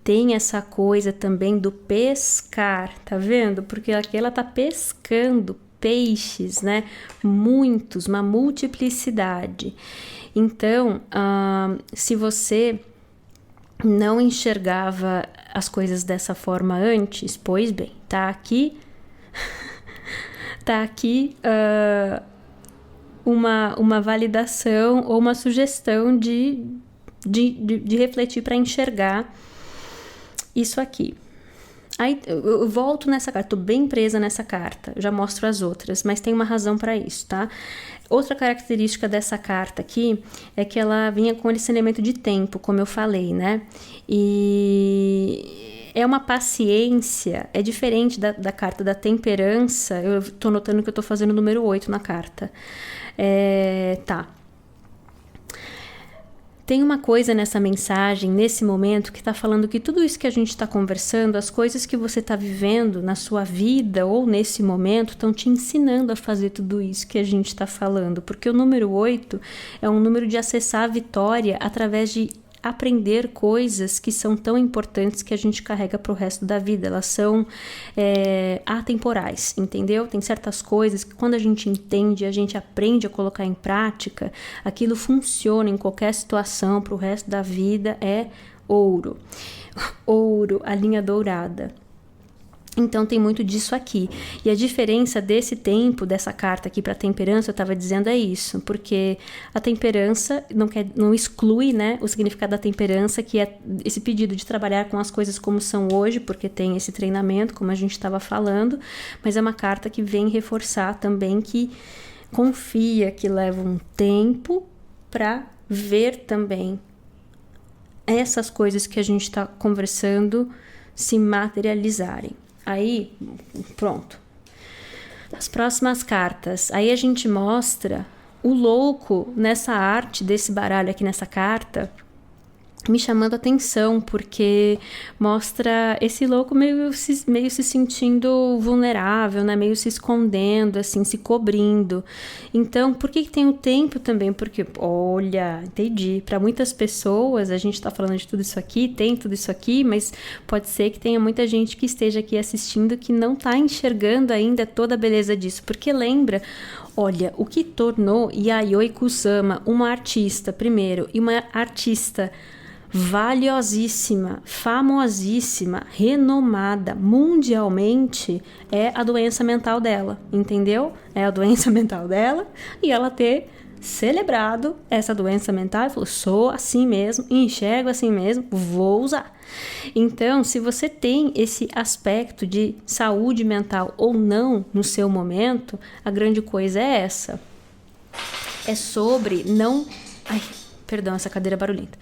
Tem essa coisa também do pescar, tá vendo? Porque aqui ela tá pescando peixes, né? Muitos, uma multiplicidade. Então, se você não enxergava as coisas dessa forma antes, pois bem, tá aqui uma validação ou uma sugestão de refletir para enxergar isso aqui. Aí eu volto nessa carta, tô bem presa nessa carta, já mostro as outras, mas tem uma razão para isso, tá? Outra característica dessa carta aqui é que ela vinha com esse elemento de tempo, como eu falei, né? E é uma paciência, é diferente da carta da temperança. Eu tô notando que eu tô fazendo o número 8 na carta. Tá. Tem uma coisa nessa mensagem, nesse momento, que está falando que tudo isso que a gente está conversando, as coisas que você está vivendo na sua vida ou nesse momento, estão te ensinando a fazer tudo isso que a gente está falando. Porque o número 8 é um número de acessar a vitória através de aprender coisas que são tão importantes que a gente carrega para o resto da vida. Elas são atemporais, entendeu? Tem certas coisas que quando a gente entende, a gente aprende a colocar em prática, aquilo funciona em qualquer situação para o resto da vida, é ouro. Ouro, a linha dourada. Então tem muito disso aqui. E a diferença desse tempo, dessa carta aqui para temperança, eu estava dizendo é isso, porque a temperança não exclui, né, o significado da temperança, que é esse pedido de trabalhar com as coisas como são hoje, porque tem esse treinamento, como a gente estava falando, mas é uma carta que vem reforçar também que confia, que leva um tempo para ver também essas coisas que a gente está conversando se materializarem. Aí, pronto. As próximas cartas. Aí a gente mostra o louco nessa arte desse baralho aqui nessa carta, me chamando a atenção, porque mostra esse louco meio se sentindo vulnerável, né? Meio se escondendo, assim, se cobrindo. Então, por que tem o tempo também? Porque, olha, entendi. Para muitas pessoas, a gente tá falando de tudo isso aqui, tem tudo isso aqui, mas pode ser que tenha muita gente que esteja aqui assistindo que não tá enxergando ainda toda a beleza disso. Porque lembra, olha, o que tornou Yayoi Kusama uma artista, primeiro, e uma artista valiosíssima, famosíssima, renomada mundialmente, é a doença mental dela, entendeu? É a doença mental dela e ela ter celebrado essa doença mental e falou, sou assim mesmo, enxergo assim mesmo, vou usar. Então, se você tem esse aspecto de saúde mental ou não no seu momento, a grande coisa é essa. É sobre não... Ai, perdão, essa cadeira barulhenta.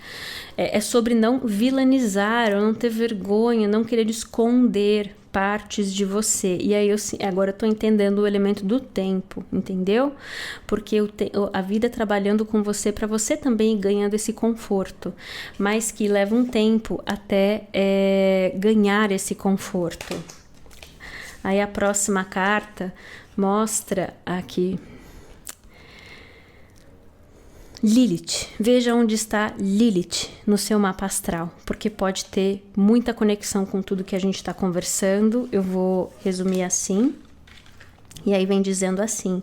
É sobre não vilanizar, ou não ter vergonha, não querer esconder partes de você. E aí agora eu tô entendendo o elemento do tempo, entendeu? Porque a vida trabalhando com você para você também ir ganhando esse conforto, mas que leva um tempo até ganhar esse conforto. Aí a próxima carta mostra aqui Lilith. Veja onde está Lilith no seu mapa astral, porque pode ter muita conexão com tudo que a gente está conversando. Eu vou resumir assim. E aí vem dizendo assim,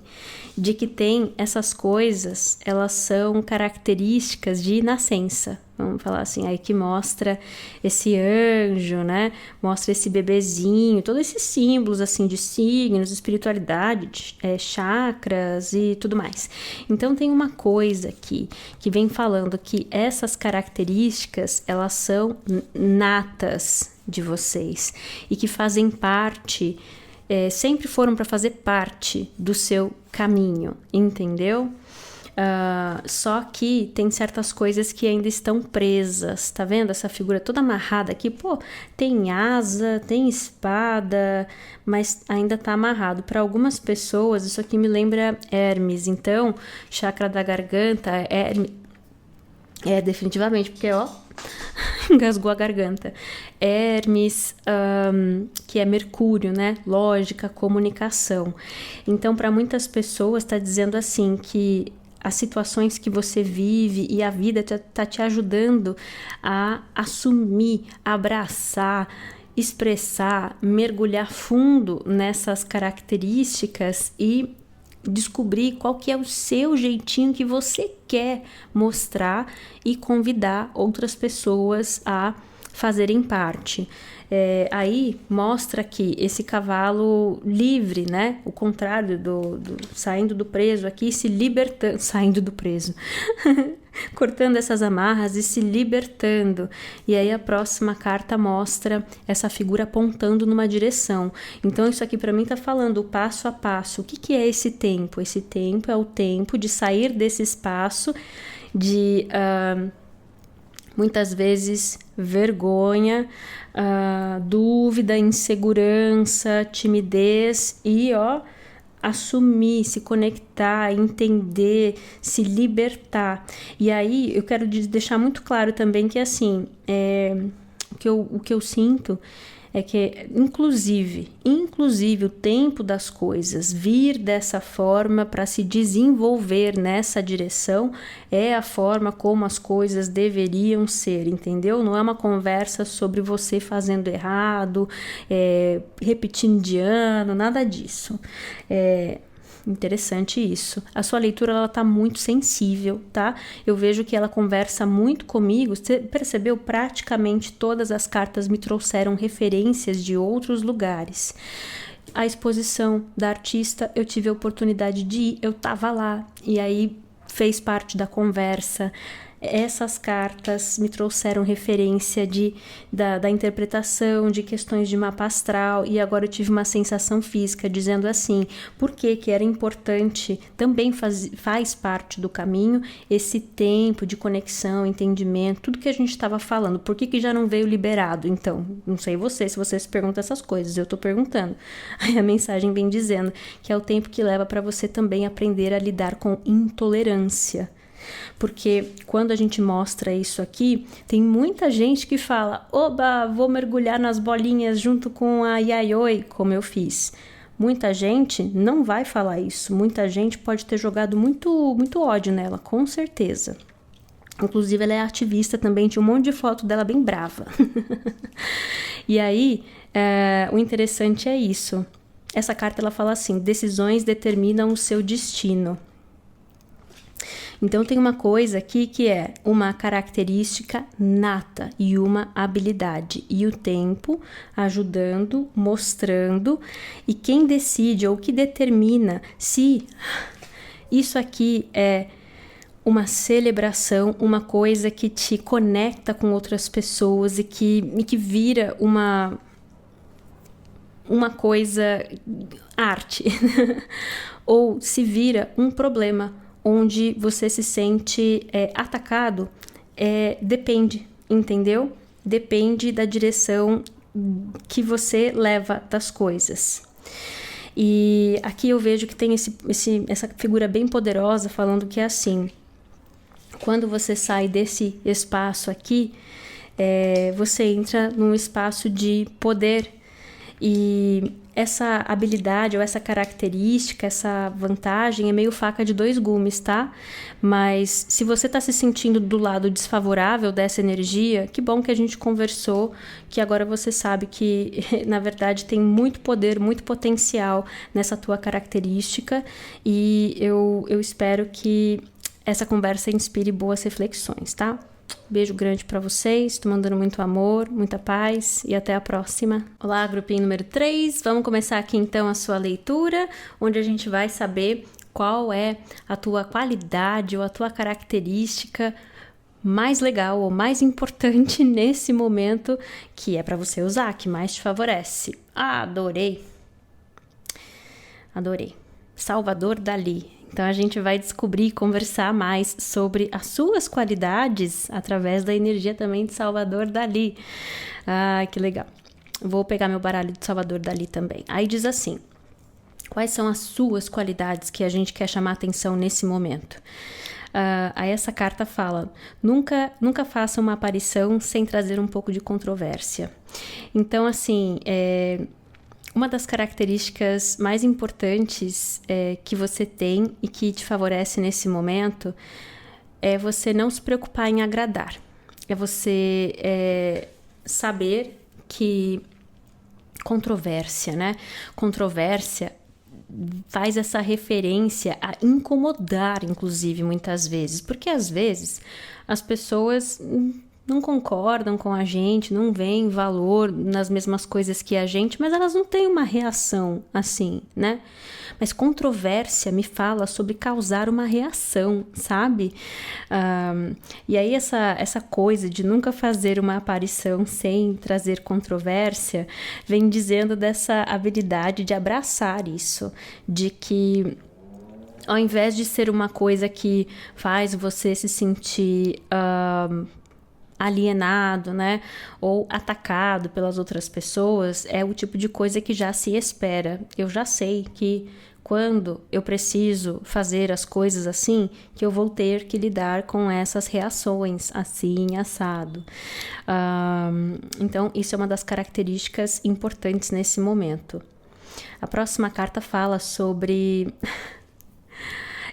de que tem essas coisas, elas são características de nascença. Vamos falar assim, aí que mostra esse anjo, né? Mostra esse bebezinho, todos esses símbolos assim de signos, espiritualidade, chakras e tudo mais. Então tem uma coisa aqui que vem falando que essas características, elas são natas de vocês e que fazem parte, sempre foram para fazer parte do seu caminho, entendeu? Só que tem certas coisas que ainda estão presas, tá vendo? Essa figura toda amarrada aqui, pô, tem asa, tem espada, mas ainda tá amarrado. Para algumas pessoas, isso aqui me lembra Hermes, então, chakra da garganta, definitivamente, porque, ó, engasgou a garganta. Hermes, que é Mercúrio, né? Lógica, comunicação. Então, para muitas pessoas, está dizendo assim que as situações que você vive e a vida tá te ajudando a assumir, abraçar, expressar, mergulhar fundo nessas características e descobrir qual que é o seu jeitinho que você quer mostrar e convidar outras pessoas a fazerem parte. Aí mostra que esse cavalo livre, né? O contrário do saindo do preso aqui, se libertando, saindo do preso, cortando essas amarras e se libertando. E aí a próxima carta mostra essa figura apontando numa direção. Então isso aqui para mim tá falando o passo a passo. O que é esse tempo? Esse tempo é o tempo de sair desse espaço de muitas vezes vergonha, dúvida, insegurança, timidez e assumir, se conectar, entender, se libertar. E aí eu quero deixar muito claro também que assim, o que eu sinto é que, inclusive o tempo das coisas vir dessa forma para se desenvolver nessa direção é a forma como as coisas deveriam ser, entendeu? Não é uma conversa sobre você fazendo errado, repetindo de ano, nada disso. Interessante isso. A sua leitura, ela tá muito sensível, tá? Eu vejo que ela conversa muito comigo. Você percebeu? Praticamente todas as cartas me trouxeram referências de outros lugares. A exposição da artista, eu tive a oportunidade de ir, eu tava lá. E aí fez parte da conversa. Essas cartas me trouxeram referência da interpretação de questões de mapa astral e agora eu tive uma sensação física dizendo assim, por que era importante, também faz parte do caminho esse tempo de conexão, entendimento, tudo que a gente estava falando, por que já não veio liberado? Então, não sei se você se pergunta essas coisas, eu tô perguntando. Aí a mensagem vem dizendo que é o tempo que leva para você também aprender a lidar com intolerância. Porque quando a gente mostra isso aqui, tem muita gente que fala, oba, vou mergulhar nas bolinhas junto com a Yayoi, como eu fiz. Muita gente não vai falar isso, muita gente pode ter jogado muito, muito ódio nela, com certeza. Inclusive ela é ativista também, tinha um monte de foto dela bem brava. E aí, o interessante é isso. Essa carta ela fala assim, decisões determinam o seu destino. Então tem uma coisa aqui que é uma característica nata e uma habilidade. E o tempo ajudando, mostrando. E quem decide ou que determina se isso aqui é uma celebração, uma coisa que te conecta com outras pessoas e que vira uma coisa arte. Ou se vira um problema onde você se sente atacado, depende, entendeu? Depende da direção que você leva das coisas. E aqui eu vejo que tem essa figura bem poderosa falando que é assim, quando você sai desse espaço aqui, você entra num espaço de poder. E essa habilidade ou essa característica, essa vantagem é meio faca de dois gumes, tá? Mas se você tá se sentindo do lado desfavorável dessa energia, que bom que a gente conversou, que agora você sabe que, na verdade, tem muito poder, muito potencial nessa tua característica e eu espero que essa conversa inspire boas reflexões, tá? Beijo grande pra vocês, tô mandando muito amor, muita paz e até a próxima. Olá, grupinho número 3, vamos começar aqui então a sua leitura, onde a gente vai saber qual é a tua qualidade ou a tua característica mais legal ou mais importante nesse momento que é pra você usar, que mais te favorece. Adorei! Salvador Dalí. Então a gente vai descobrir e conversar mais sobre as suas qualidades através da energia também de Salvador Dalí. Ah, que legal. Vou pegar meu baralho de Salvador Dalí também. Aí diz assim: quais são as suas qualidades que a gente quer chamar atenção nesse momento? Aí essa carta fala: nunca faça uma aparição sem trazer um pouco de controvérsia. Então, assim, uma das características mais importantes que você tem e que te favorece nesse momento é você não se preocupar em agradar. É você saber que controvérsia, né? Controvérsia faz essa referência a incomodar, inclusive, muitas vezes. Porque, às vezes, as pessoas não concordam com a gente, não veem valor nas mesmas coisas que a gente, mas elas não têm uma reação assim, né? Mas controvérsia me fala sobre causar uma reação, sabe? E aí essa coisa de nunca fazer uma aparição sem trazer controvérsia vem dizendo dessa habilidade de abraçar isso, de que ao invés de ser uma coisa que faz você se sentir alienado, né, ou atacado pelas outras pessoas, é o tipo de coisa que já se espera. Eu já sei que quando eu preciso fazer as coisas assim, que eu vou ter que lidar com essas reações, assim, assado. Então, isso é uma das características importantes nesse momento. A próxima carta fala sobre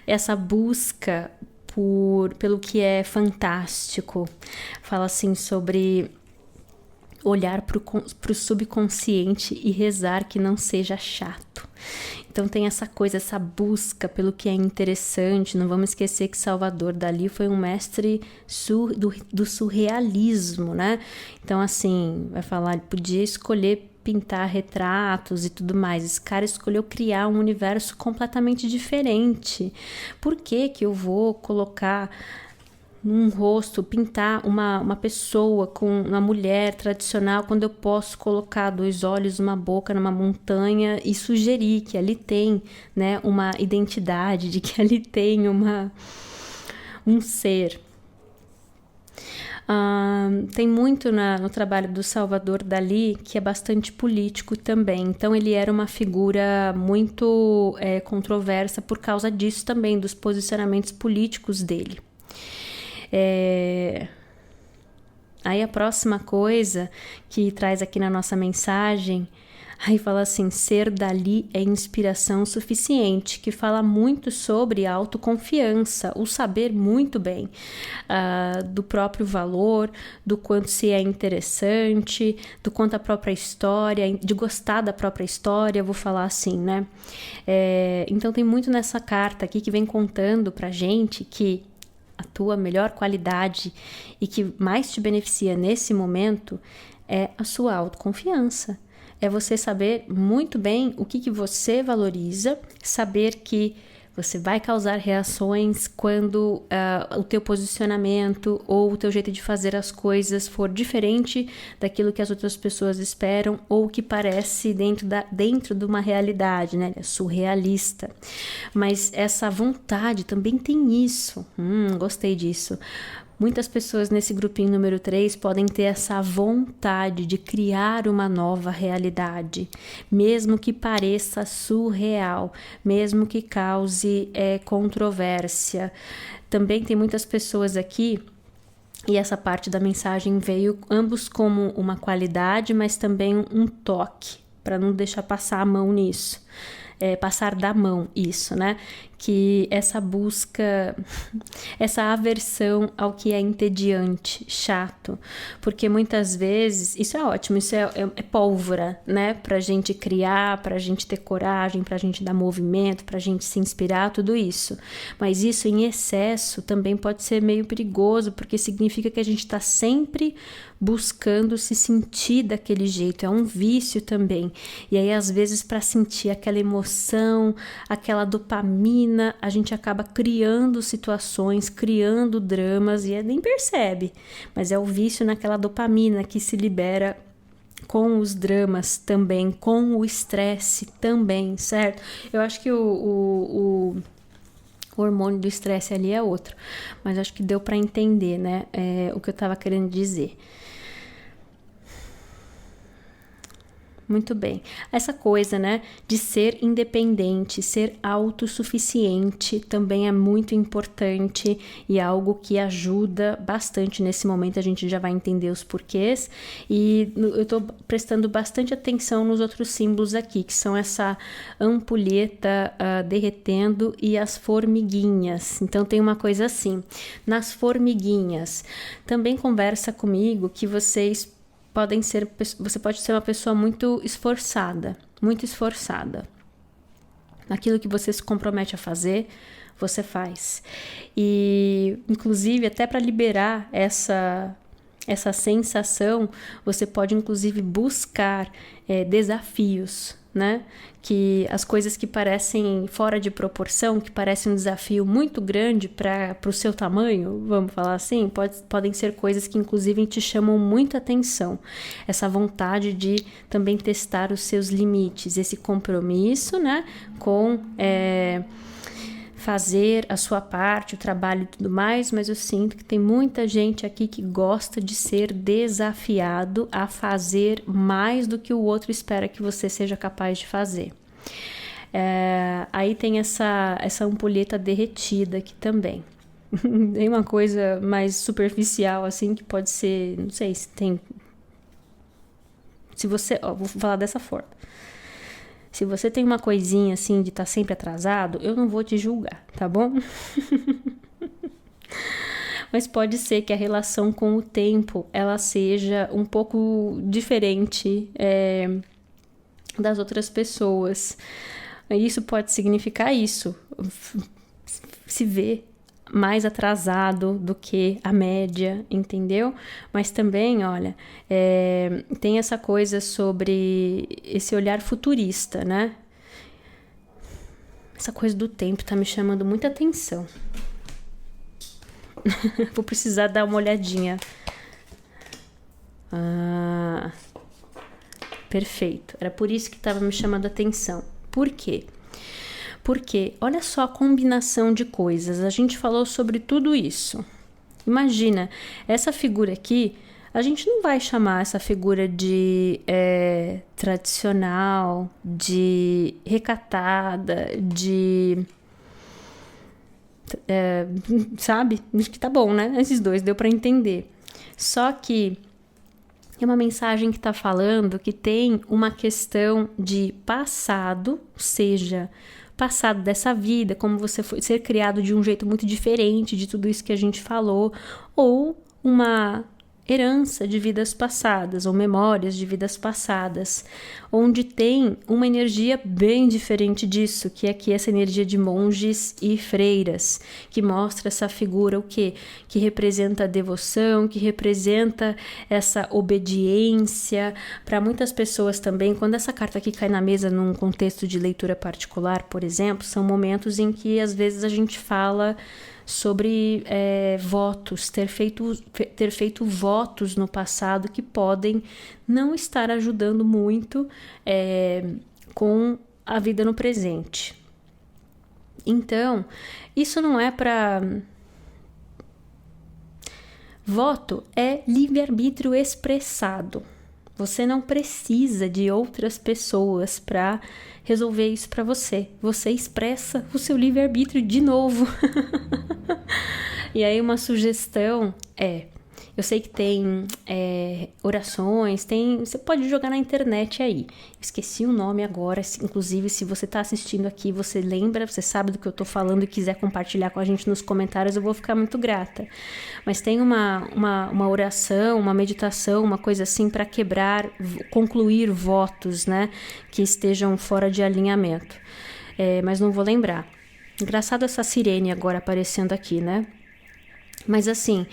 essa busca pelo que é fantástico. Fala assim sobre olhar para o subconsciente e rezar que não seja chato. Então tem essa coisa, essa busca pelo que é interessante. Não vamos esquecer que Salvador Dalí foi um mestre do surrealismo, né? Então assim, vai falar, ele podia escolher pintar retratos e tudo mais. Esse cara escolheu criar um universo completamente diferente. Por que que eu vou colocar num rosto, pintar uma pessoa com uma mulher tradicional, quando eu posso colocar 2 olhos, uma boca numa montanha e sugerir que ali tem, né, uma identidade, de que ali tem um ser. Tem muito no trabalho do Salvador Dalí que é bastante político também. Então ele era uma figura muito controversa por causa disso também, dos posicionamentos políticos dele. Aí a próxima coisa que traz aqui na nossa mensagem, aí fala assim: ser Dalí é inspiração suficiente, que fala muito sobre autoconfiança, o saber muito bem do próprio valor, do quanto se é interessante, do quanto a própria história, de gostar da própria história, vou falar assim, né? Então tem muito nessa carta aqui que vem contando pra gente que a tua melhor qualidade e que mais te beneficia nesse momento é a sua autoconfiança. É você saber muito bem o que você valoriza, saber que você vai causar reações quando o teu posicionamento ou o teu jeito de fazer as coisas for diferente daquilo que as outras pessoas esperam ou que parece dentro de uma realidade, né? É surrealista. Mas essa vontade também tem isso. Gostei disso. Muitas pessoas nesse grupinho número 3 podem ter essa vontade de criar uma nova realidade, mesmo que pareça surreal, mesmo que cause controvérsia. Também tem muitas pessoas aqui, e essa parte da mensagem veio ambos como uma qualidade, mas também um toque, para não deixar passar a mão nisso. Passar da mão isso, né? Que essa busca, essa aversão ao que é entediante, chato, porque muitas vezes, isso é ótimo, isso é pólvora, né? Pra gente criar, pra gente ter coragem, pra gente dar movimento, pra gente se inspirar, tudo isso. Mas isso em excesso também pode ser meio perigoso, porque significa que a gente tá sempre buscando se sentir daquele jeito, é um vício também. E aí às vezes para sentir aquela emoção, aquela dopamina, a gente acaba criando situações, criando dramas e nem percebe, mas é o vício naquela dopamina que se libera com os dramas também, com o estresse também, certo? Eu acho que o O hormônio do estresse ali é outro. Mas acho que deu para entender, né? O que eu estava querendo dizer. Muito bem. Essa coisa, né, de ser independente, ser autossuficiente também é muito importante e é algo que ajuda bastante nesse momento. A gente já vai entender os porquês e eu tô prestando bastante atenção nos outros símbolos aqui, que são essa ampulheta derretendo e as formiguinhas. Então tem uma coisa assim, nas formiguinhas, também conversa comigo que você pode ser uma pessoa muito esforçada. Naquilo que você se compromete a fazer, você faz. E, inclusive, até para liberar essa sensação, você pode, inclusive, buscar desafios, né? Que as coisas que parecem fora de proporção, que parecem um desafio muito grande para o seu tamanho, vamos falar assim, podem ser coisas que inclusive te chamam muita atenção. Essa vontade de também testar os seus limites, esse compromisso, né, com fazer a sua parte, o trabalho e tudo mais, mas eu sinto que tem muita gente aqui que gosta de ser desafiado a fazer mais do que o outro espera que você seja capaz de fazer. Aí tem essa ampulheta derretida aqui também. Tem uma coisa mais superficial, assim, que pode ser, não sei se tem... vou falar dessa forma. Se você tem uma coisinha assim de estar sempre atrasado, eu não vou te julgar, tá bom? Mas pode ser que a relação com o tempo, ela seja um pouco diferente das outras pessoas. Isso pode significar isso, se ver mais atrasado do que a média, entendeu? Mas também, olha, tem essa coisa sobre esse olhar futurista, né? Essa coisa do tempo tá me chamando muita atenção. Vou precisar dar uma olhadinha. Perfeito. Era por isso que estava me chamando a atenção. Por quê? Porque olha só a combinação de coisas. A gente falou sobre tudo isso. Imagina, essa figura aqui, a gente não vai chamar essa figura de tradicional, de recatada, de... sabe? Acho que tá bom, né? Esses dois deu para entender. Só que é uma mensagem que tá falando que tem uma questão de passado, seja passado dessa vida, como você foi ser criado de um jeito muito diferente de tudo isso que a gente falou, ou uma herança de vidas passadas, ou memórias de vidas passadas, onde tem uma energia bem diferente disso, que é aqui essa energia de monges e freiras, que mostra essa figura, o quê? Que representa a devoção, que representa essa obediência. Para muitas pessoas também, quando essa carta aqui cai na mesa num contexto de leitura particular, por exemplo, são momentos em que às vezes a gente fala sobre votos, ter feito votos no passado que podem não estar ajudando muito com a vida no presente. Então, isso não é para... Voto é livre-arbítrio expressado. Você não precisa de outras pessoas para resolver isso para você. Você expressa o seu livre-arbítrio de novo. E aí uma sugestão eu sei que tem orações, você pode jogar na internet aí. Esqueci o nome agora, inclusive se você está assistindo aqui, você lembra, você sabe do que eu estou falando e quiser compartilhar com a gente nos comentários, eu vou ficar muito grata. Mas tem uma oração, uma meditação, uma coisa assim para concluir votos, né, que estejam fora de alinhamento. Mas não vou lembrar. Engraçado essa sirene agora aparecendo aqui, né? Mas assim,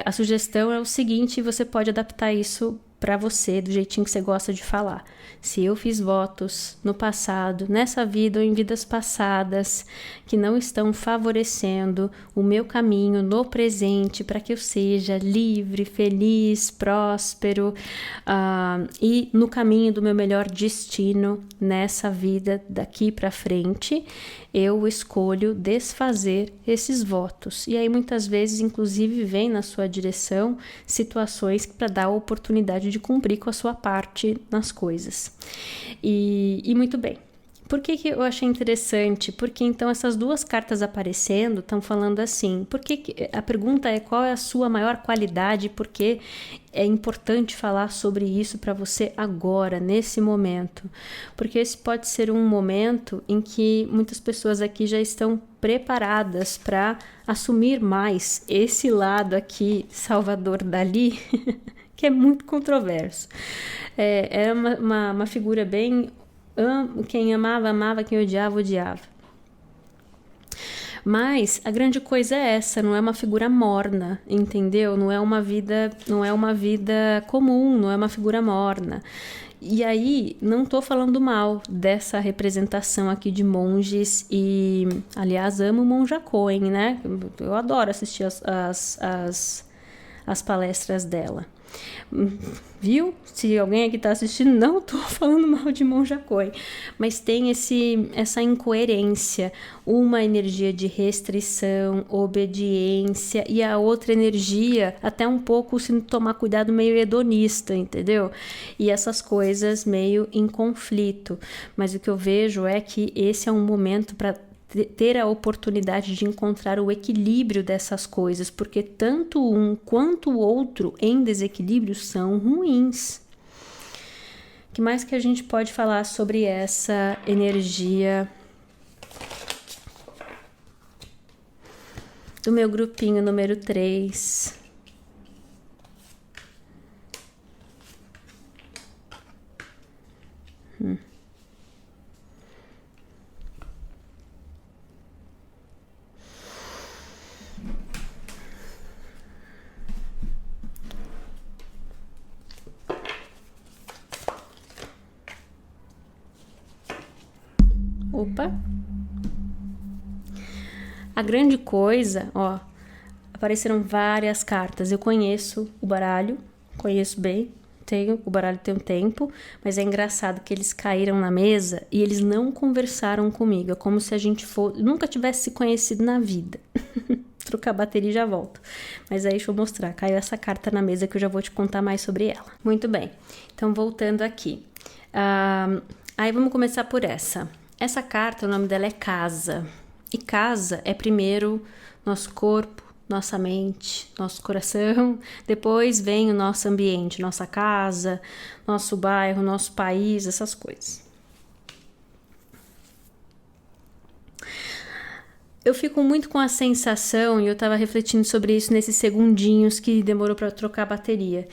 a sugestão é o seguinte, você pode adaptar isso para você do jeitinho que você gosta de falar. Se eu fiz votos no passado, nessa vida ou em vidas passadas, que não estão favorecendo o meu caminho no presente para que eu seja livre, feliz, próspero e no caminho do meu melhor destino nessa vida daqui para frente, eu escolho desfazer esses votos. E aí muitas vezes, inclusive, vem na sua direção situações para dar a oportunidade de cumprir com a sua parte nas coisas. E muito bem. Por que eu achei interessante? Porque então essas duas cartas aparecendo estão falando assim, a pergunta é qual é a sua maior qualidade, porque é importante falar sobre isso para você agora, nesse momento. Porque esse pode ser um momento em que muitas pessoas aqui já estão preparadas para assumir mais esse lado aqui, Salvador Dalí, que é muito controverso. É uma figura bem... Quem amava, amava, quem odiava, odiava. Mas a grande coisa é essa, não é uma figura morna, entendeu? Não é uma vida comum, não é uma figura morna. E aí, não estou falando mal dessa representação aqui de monges e, aliás, amo Monja Coen, né? Eu adoro assistir as palestras dela. Viu? Se alguém aqui tá assistindo, não tô falando mal de Monja Coen, mas tem essa incoerência, uma energia de restrição, obediência e a outra energia até um pouco, se tomar cuidado, meio hedonista, entendeu? E essas coisas meio em conflito, mas o que eu vejo é que esse é um momento para ter a oportunidade de encontrar o equilíbrio dessas coisas, porque tanto um quanto o outro em desequilíbrio são ruins. O que mais que a gente pode falar sobre essa energia do meu grupinho número 3? Opa! A grande coisa, ó, apareceram várias cartas. Eu conheço o baralho, conheço bem, o baralho tem um tempo, mas é engraçado que eles caíram na mesa e eles não conversaram comigo. É como se a gente nunca tivesse se conhecido na vida. Trocar a bateria e já volto. Mas aí deixa eu mostrar. Caiu essa carta na mesa que eu já vou te contar mais sobre ela. Muito bem. Então, voltando aqui. Aí vamos começar por essa. Essa carta, o nome dela é Casa. E casa é primeiro nosso corpo, nossa mente, nosso coração. Depois vem o nosso ambiente, nossa casa, nosso bairro, nosso país, essas coisas. Eu fico muito com a sensação, e eu estava refletindo sobre isso nesses segundinhos que demorou para trocar a bateria,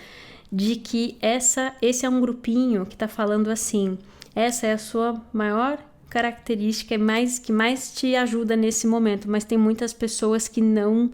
de que esse é um grupinho que está falando assim, essa é a sua maior característica que mais te ajuda nesse momento, mas tem muitas pessoas que não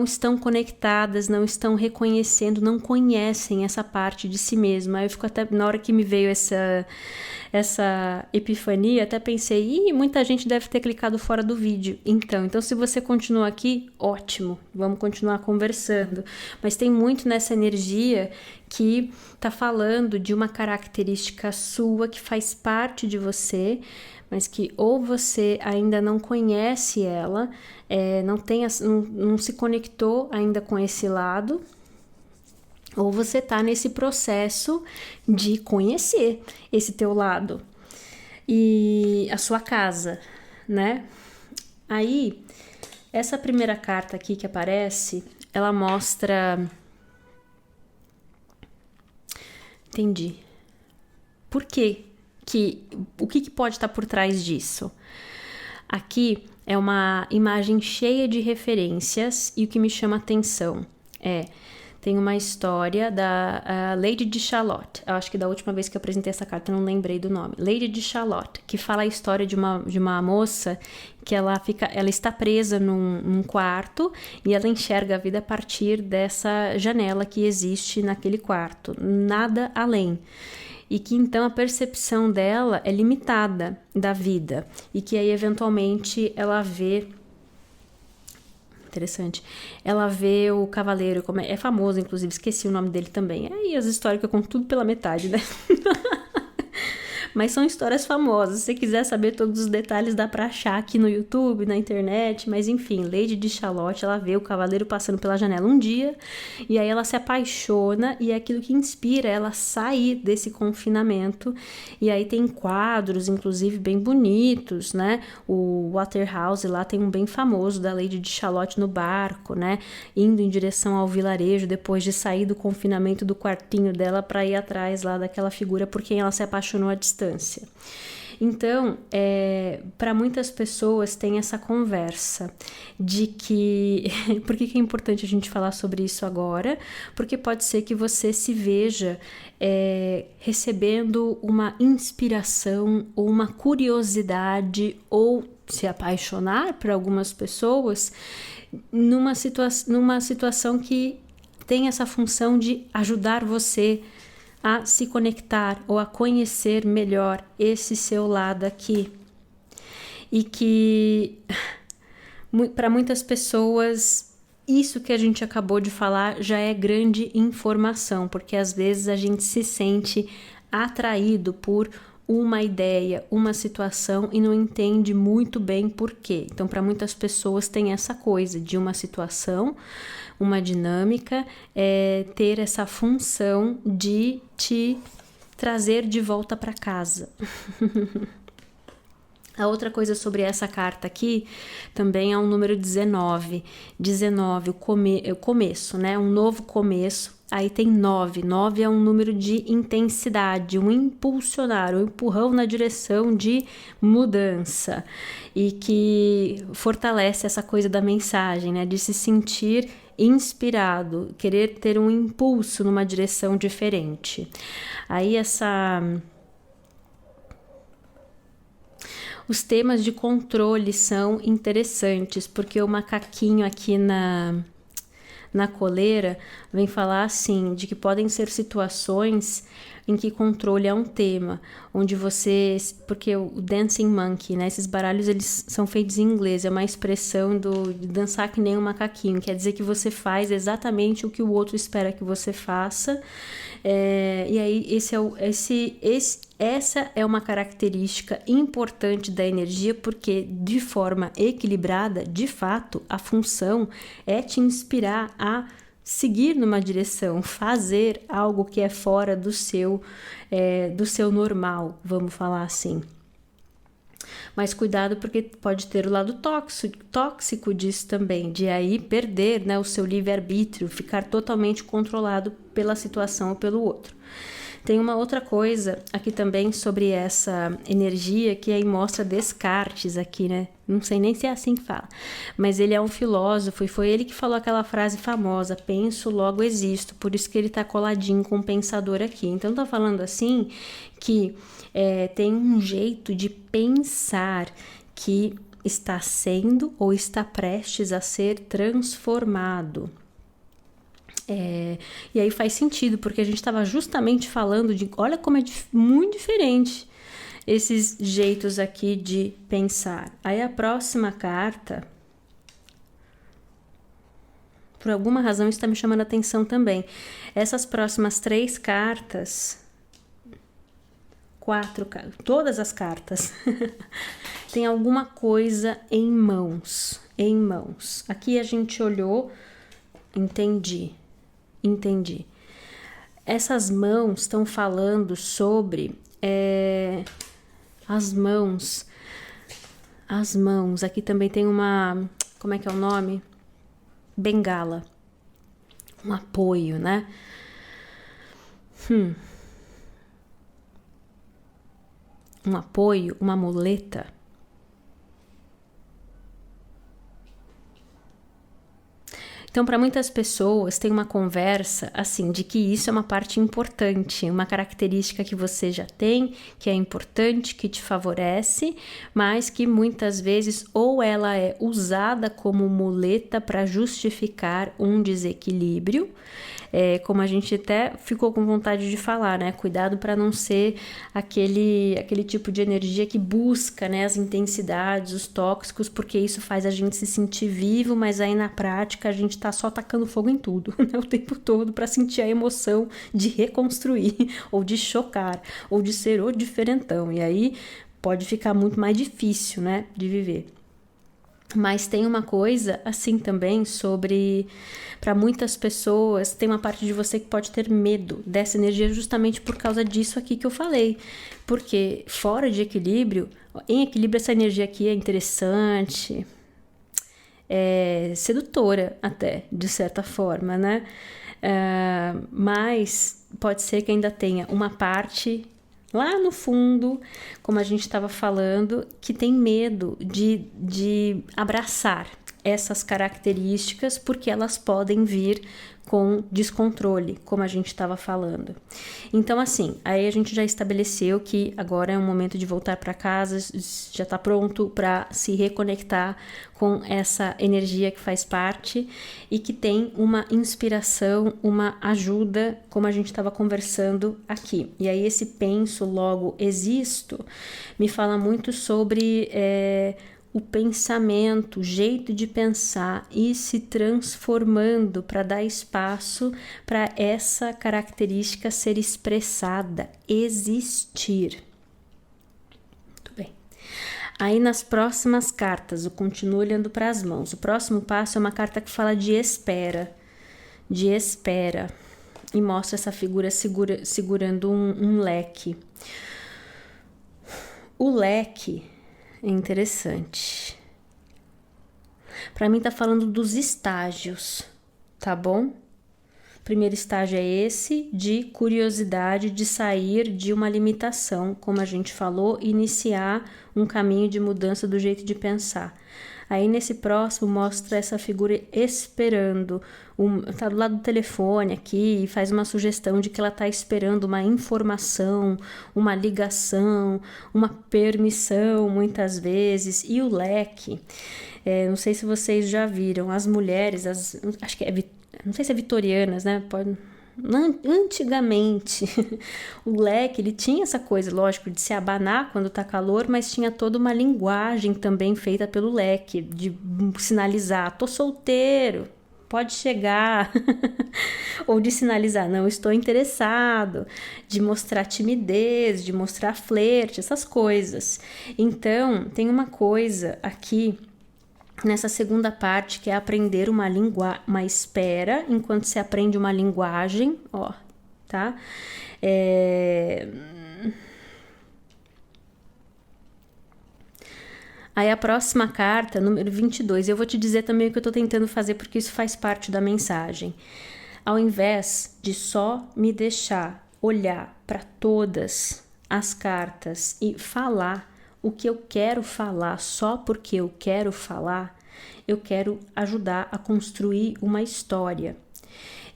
estão conectadas, não estão reconhecendo, não conhecem essa parte de si mesma. Eu fico até, na hora que me veio essa epifania, até pensei, muita gente deve ter clicado fora do vídeo. Então se você continua aqui, ótimo, vamos continuar conversando. Mas tem muito nessa energia que tá falando de uma característica sua que faz parte de você, mas que ou você ainda não conhece ela, não se conectou ainda com esse lado, ou você tá nesse processo de conhecer esse teu lado e a sua casa, né? Aí, essa primeira carta aqui que aparece, ela mostra... Entendi. Por quê? O que pode estar por trás disso? Aqui é uma imagem cheia de referências e o que me chama atenção é tem uma história da Lady de Shalott. Eu acho que da última vez que eu apresentei essa carta eu não lembrei do nome. Lady de Shalott, que fala a história de uma moça que ela está presa num quarto e ela enxerga a vida a partir dessa janela que existe naquele quarto, nada além. E que então a percepção dela é limitada da vida e que aí eventualmente ela vê, interessante, ela vê o cavaleiro, como é famoso inclusive, esqueci o nome dele também, aí as histórias que eu conto tudo pela metade, né? Mas são histórias famosas. Se você quiser saber todos os detalhes, dá pra achar aqui no YouTube, na internet. Mas enfim, Lady de Shalott, ela vê o cavaleiro passando pela janela um dia, e aí ela se apaixona, e é aquilo que inspira ela a sair desse confinamento. E aí tem quadros, inclusive, bem bonitos, né? O Waterhouse lá tem um bem famoso da Lady de Shalott no barco, né? Indo em direção ao vilarejo, depois de sair do confinamento do quartinho dela para ir atrás lá daquela figura por quem ela se apaixonou à distância. Então, para muitas pessoas tem essa conversa de que... Por que é importante a gente falar sobre isso agora? Porque pode ser que você se veja recebendo uma inspiração ou uma curiosidade ou se apaixonar por algumas pessoas numa situação que tem essa função de ajudar você a se conectar ou a conhecer melhor esse seu lado aqui. E que para muitas pessoas isso que a gente acabou de falar já é grande informação, porque às vezes a gente se sente atraído por uma ideia, uma situação e não entende muito bem por quê. Então, para muitas pessoas tem essa coisa de uma situação, uma dinâmica, ter essa função de te trazer de volta para casa. A outra coisa sobre essa carta aqui também é o número 19. 19, o começo, né? Um novo começo. Aí tem 9. 9 é um número de intensidade, um impulsionar, um empurrão na direção de mudança. E que fortalece essa coisa da mensagem, né? De se sentir inspirado, querer ter um impulso numa direção diferente. Aí os temas de controle são interessantes, porque o macaquinho aqui na coleira vem falar assim, de que podem ser situações em que controle é um tema, onde porque o Dancing Monkey, né, esses baralhos eles são feitos em inglês, é uma expressão de dançar que nem um macaquinho, quer dizer que você faz exatamente o que o outro espera que você faça, e aí essa é uma característica importante da energia, porque de forma equilibrada, de fato, a função é te inspirar a seguir numa direção, fazer algo que é fora do seu normal, vamos falar assim. Mas cuidado, porque pode ter o lado tóxico disso também, de aí perder, né, o seu livre-arbítrio, ficar totalmente controlado pela situação ou pelo outro. Tem uma outra coisa aqui também sobre essa energia que aí mostra Descartes aqui, né? Não sei nem se é assim que fala, mas ele é um filósofo e foi ele que falou aquela frase famosa, penso, logo existo, por isso que ele tá coladinho com o pensador aqui. Então tá falando assim que tem um jeito de pensar que está sendo ou está prestes a ser transformado. E aí faz sentido, porque a gente estava justamente falando de, olha como é muito diferente esses jeitos aqui de pensar. Aí a próxima carta, por alguma razão está me chamando a atenção também. Essas próximas 3 cartas, 4, todas as cartas, tem alguma coisa em mãos, Aqui a gente olhou, entendi. Essas mãos estão falando sobre as mãos. Aqui também tem uma, como é que é o nome? Bengala. Um apoio, né? Um apoio, uma muleta. Então, para muitas pessoas, tem uma conversa assim de que isso é uma parte importante, uma característica que você já tem, que é importante, que te favorece, mas que muitas vezes ou ela é usada como muleta para justificar um desequilíbrio, como a gente até ficou com vontade de falar, né? Cuidado para não ser aquele tipo de energia que busca, né, as intensidades, os tóxicos, porque isso faz a gente se sentir vivo, mas aí na prática a gente tá só tacando fogo em tudo, né, o tempo todo para sentir a emoção de reconstruir, ou de chocar, ou de ser o diferentão. E aí pode ficar muito mais difícil, né, de viver. Mas tem uma coisa assim também sobre, para muitas pessoas, tem uma parte de você que pode ter medo dessa energia justamente por causa disso aqui que eu falei. Porque fora de equilíbrio, em equilíbrio essa energia aqui é interessante, é sedutora até, de certa forma, né? Mas pode ser que ainda tenha uma parte lá no fundo, como a gente estava falando, que tem medo de abraçar essas características, porque elas podem vir com descontrole, como a gente estava falando. Então, assim, aí a gente já estabeleceu que agora é um momento de voltar para casa, já está pronto para se reconectar com essa energia que faz parte e que tem uma inspiração, uma ajuda, como a gente estava conversando aqui. E aí esse penso, logo existo, me fala muito sobre o pensamento, o jeito de pensar e se transformando para dar espaço para essa característica ser expressada, existir. Muito bem. Aí nas próximas cartas, eu continuo olhando para as mãos. O próximo passo é uma carta que fala de espera, e mostra essa figura segurando um leque. O leque é interessante. Para mim tá falando dos estágios, tá bom? Primeiro estágio é esse, de curiosidade, de sair de uma limitação, como a gente falou, iniciar um caminho de mudança do jeito de pensar. Aí nesse próximo mostra essa figura esperando, tá do lado do telefone aqui e faz uma sugestão de que ela tá esperando uma informação, uma ligação, uma permissão muitas vezes. E o leque, não sei se vocês já viram, as mulheres, acho que não sei se é vitorianas, né? Antigamente, o leque, ele tinha essa coisa, lógico, de se abanar quando tá calor, mas tinha toda uma linguagem também feita pelo leque, de sinalizar, tô solteiro, pode chegar, ou de sinalizar, não estou interessado, de mostrar timidez, de mostrar flerte, essas coisas. Então, tem uma coisa aqui nessa segunda parte, que é aprender uma espera, enquanto se aprende uma linguagem, ó, tá? Aí a próxima carta, número 22, eu vou te dizer também o que eu tô tentando fazer, porque isso faz parte da mensagem. Ao invés de só me deixar olhar para todas as cartas e falar o que eu quero falar só porque eu quero falar, eu quero ajudar a construir uma história.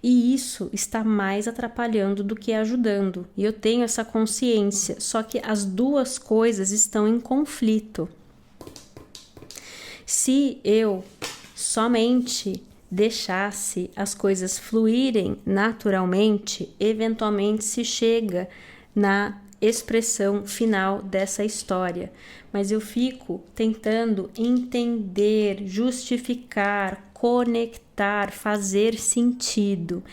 E isso está mais atrapalhando do que ajudando. E eu tenho essa consciência, só que as duas coisas estão em conflito. Se eu somente deixasse as coisas fluírem naturalmente, eventualmente se chega na expressão final dessa história, mas eu fico tentando entender, justificar, conectar, fazer sentido.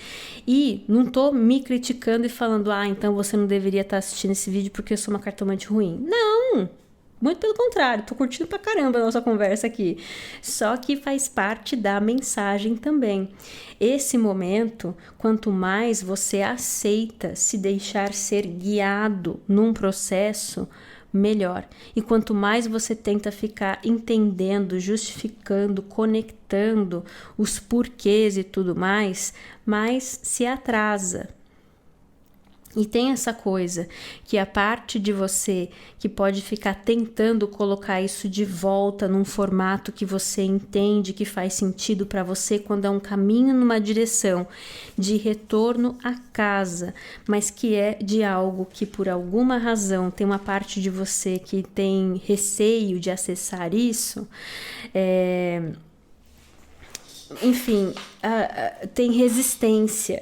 E não tô me criticando e falando, então você não deveria estar assistindo esse vídeo porque eu sou uma cartomante ruim. Não! Muito pelo contrário, tô curtindo pra caramba a nossa conversa aqui. Só que faz parte da mensagem também. Esse momento, quanto mais você aceita se deixar ser guiado num processo, melhor. E quanto mais você tenta ficar entendendo, justificando, conectando os porquês e tudo mais se atrasa. E tem essa coisa, que a parte de você que pode ficar tentando colocar isso de volta num formato que você entende que faz sentido para você quando é um caminho numa direção de retorno à casa, mas que é de algo que por alguma razão tem uma parte de você que tem receio de acessar isso, enfim, tem resistência.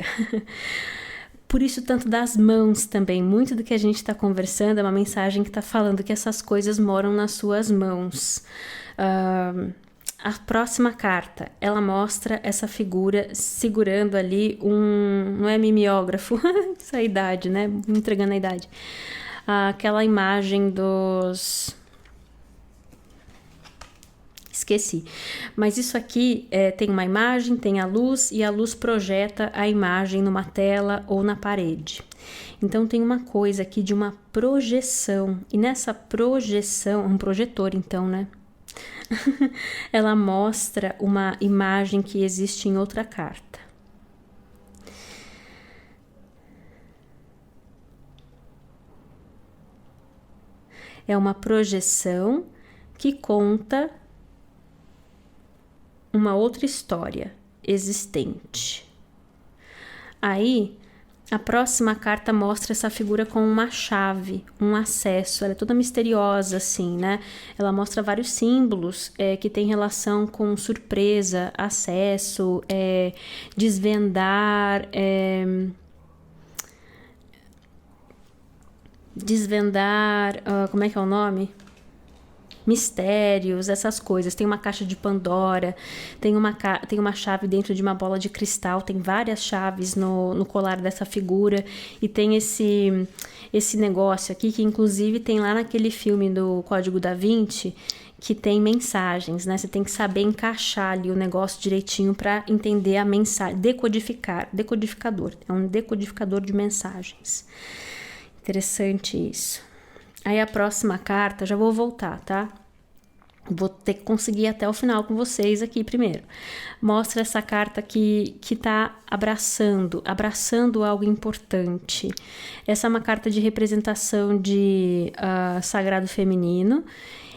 Por isso, tanto das mãos também. Muito do que a gente está conversando é uma mensagem que está falando que essas coisas moram nas suas mãos. A próxima carta, ela mostra essa figura segurando ali não é mimeógrafo, essa é a idade, né? Me entregando a idade. Aquela imagem dos... Esqueci. Mas isso aqui tem uma imagem, tem a luz, e a luz projeta a imagem numa tela ou na parede. Então tem uma coisa aqui de uma projeção. E nessa projeção, um projetor então, né? Ela mostra uma imagem que existe em outra carta. É uma projeção que conta uma outra história existente. Aí, a próxima carta mostra essa figura com uma chave, um acesso. Ela é toda misteriosa, assim, né? Ela mostra vários símbolos que tem relação com surpresa, acesso, desvendar... como é que é o nome? Mistérios, essas coisas. Tem uma caixa de Pandora, tem uma chave dentro de uma bola de cristal, tem várias chaves no colar dessa figura, e tem esse negócio aqui que inclusive tem lá naquele filme do Código da Vinci, que tem mensagens, né? Você tem que saber encaixar ali o negócio direitinho para entender a mensagem, decodificador, é um decodificador de mensagens. Interessante isso. Aí a próxima carta, já vou voltar, tá? Vou ter que conseguir ir até o final com vocês aqui primeiro. Mostra essa carta que tá abraçando algo importante. Essa é uma carta de representação de sagrado feminino.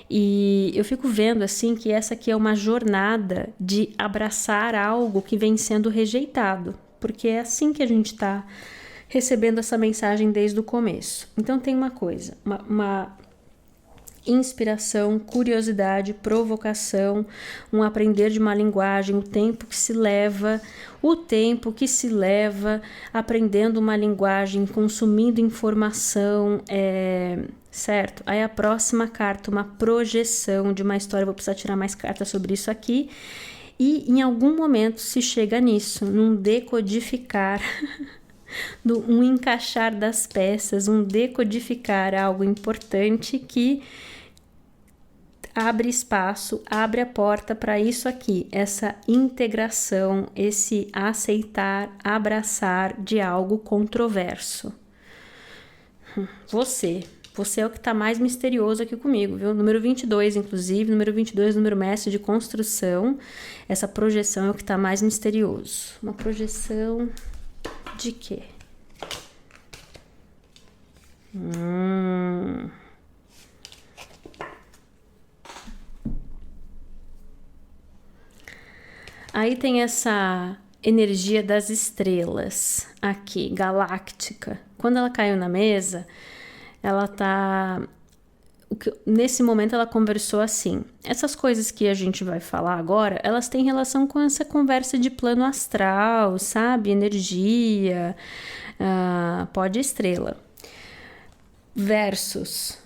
E eu fico vendo assim que essa aqui é uma jornada de abraçar algo que vem sendo rejeitado. Porque é assim que a gente tá recebendo essa mensagem desde o começo. Então tem uma coisa, uma inspiração, curiosidade, provocação, um aprender de uma linguagem, o tempo que se leva aprendendo uma linguagem, consumindo informação, certo? Aí a próxima carta, uma projeção de uma história, vou precisar tirar mais cartas sobre isso aqui, e em algum momento se chega nisso, num decodificar... um encaixar das peças, um decodificar algo importante que abre espaço, abre a porta para isso aqui, essa integração, esse aceitar, abraçar de algo controverso. Você é o que está mais misterioso aqui comigo, viu? Número 22, inclusive, número 22, número mestre de construção, essa projeção é o que está mais misterioso. Uma projeção... de quê? Aí tem essa energia das estrelas aqui, galáctica. Quando ela caiu na mesa, ela tá... Nesse momento ela conversou assim: essas coisas que a gente vai falar agora, elas têm relação com essa conversa de plano astral, sabe? Energia, pó de estrela. Versus,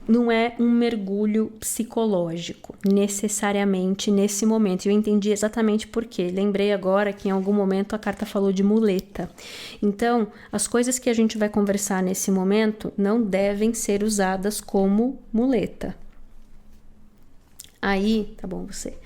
não é um mergulho psicológico, necessariamente nesse momento. Eu entendi exatamente por quê. Lembrei agora que em algum momento a carta falou de muleta. Então, as coisas que a gente vai conversar nesse momento não devem ser usadas como muleta. Aí, tá bom, você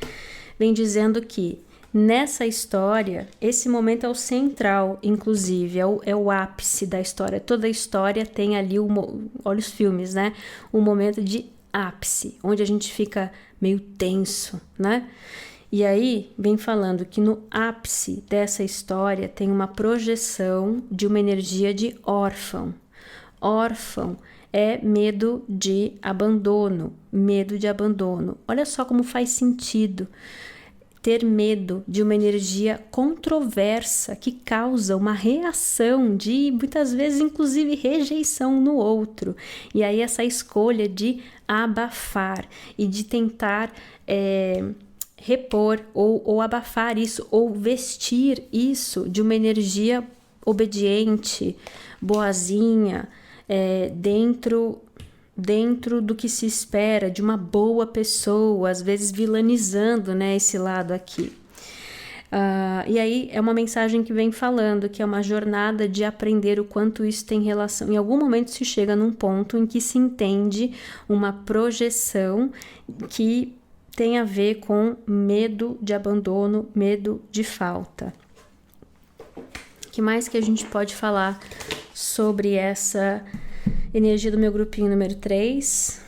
vem dizendo que nessa história, esse momento é o central, inclusive, é o ápice da história. Toda a história tem ali, olha os filmes, né? Um momento de ápice, onde a gente fica meio tenso, né? E aí vem falando que no ápice dessa história tem uma projeção de uma energia de órfão. Órfão é medo de abandono, medo de abandono. Olha só como faz sentido ter medo de uma energia controversa que causa uma reação de, muitas vezes, inclusive, rejeição no outro. E aí essa escolha de abafar e de tentar repor ou abafar isso, ou vestir isso de uma energia obediente, boazinha, dentro do que se espera de uma boa pessoa, às vezes vilanizando, né, esse lado aqui. E aí é uma mensagem que vem falando que é uma jornada de aprender o quanto isso tem relação. Em algum momento se chega num ponto em que se entende uma projeção que tem a ver com medo de abandono, medo de falta. O que mais que a gente pode falar sobre essa energia do meu grupinho número 3?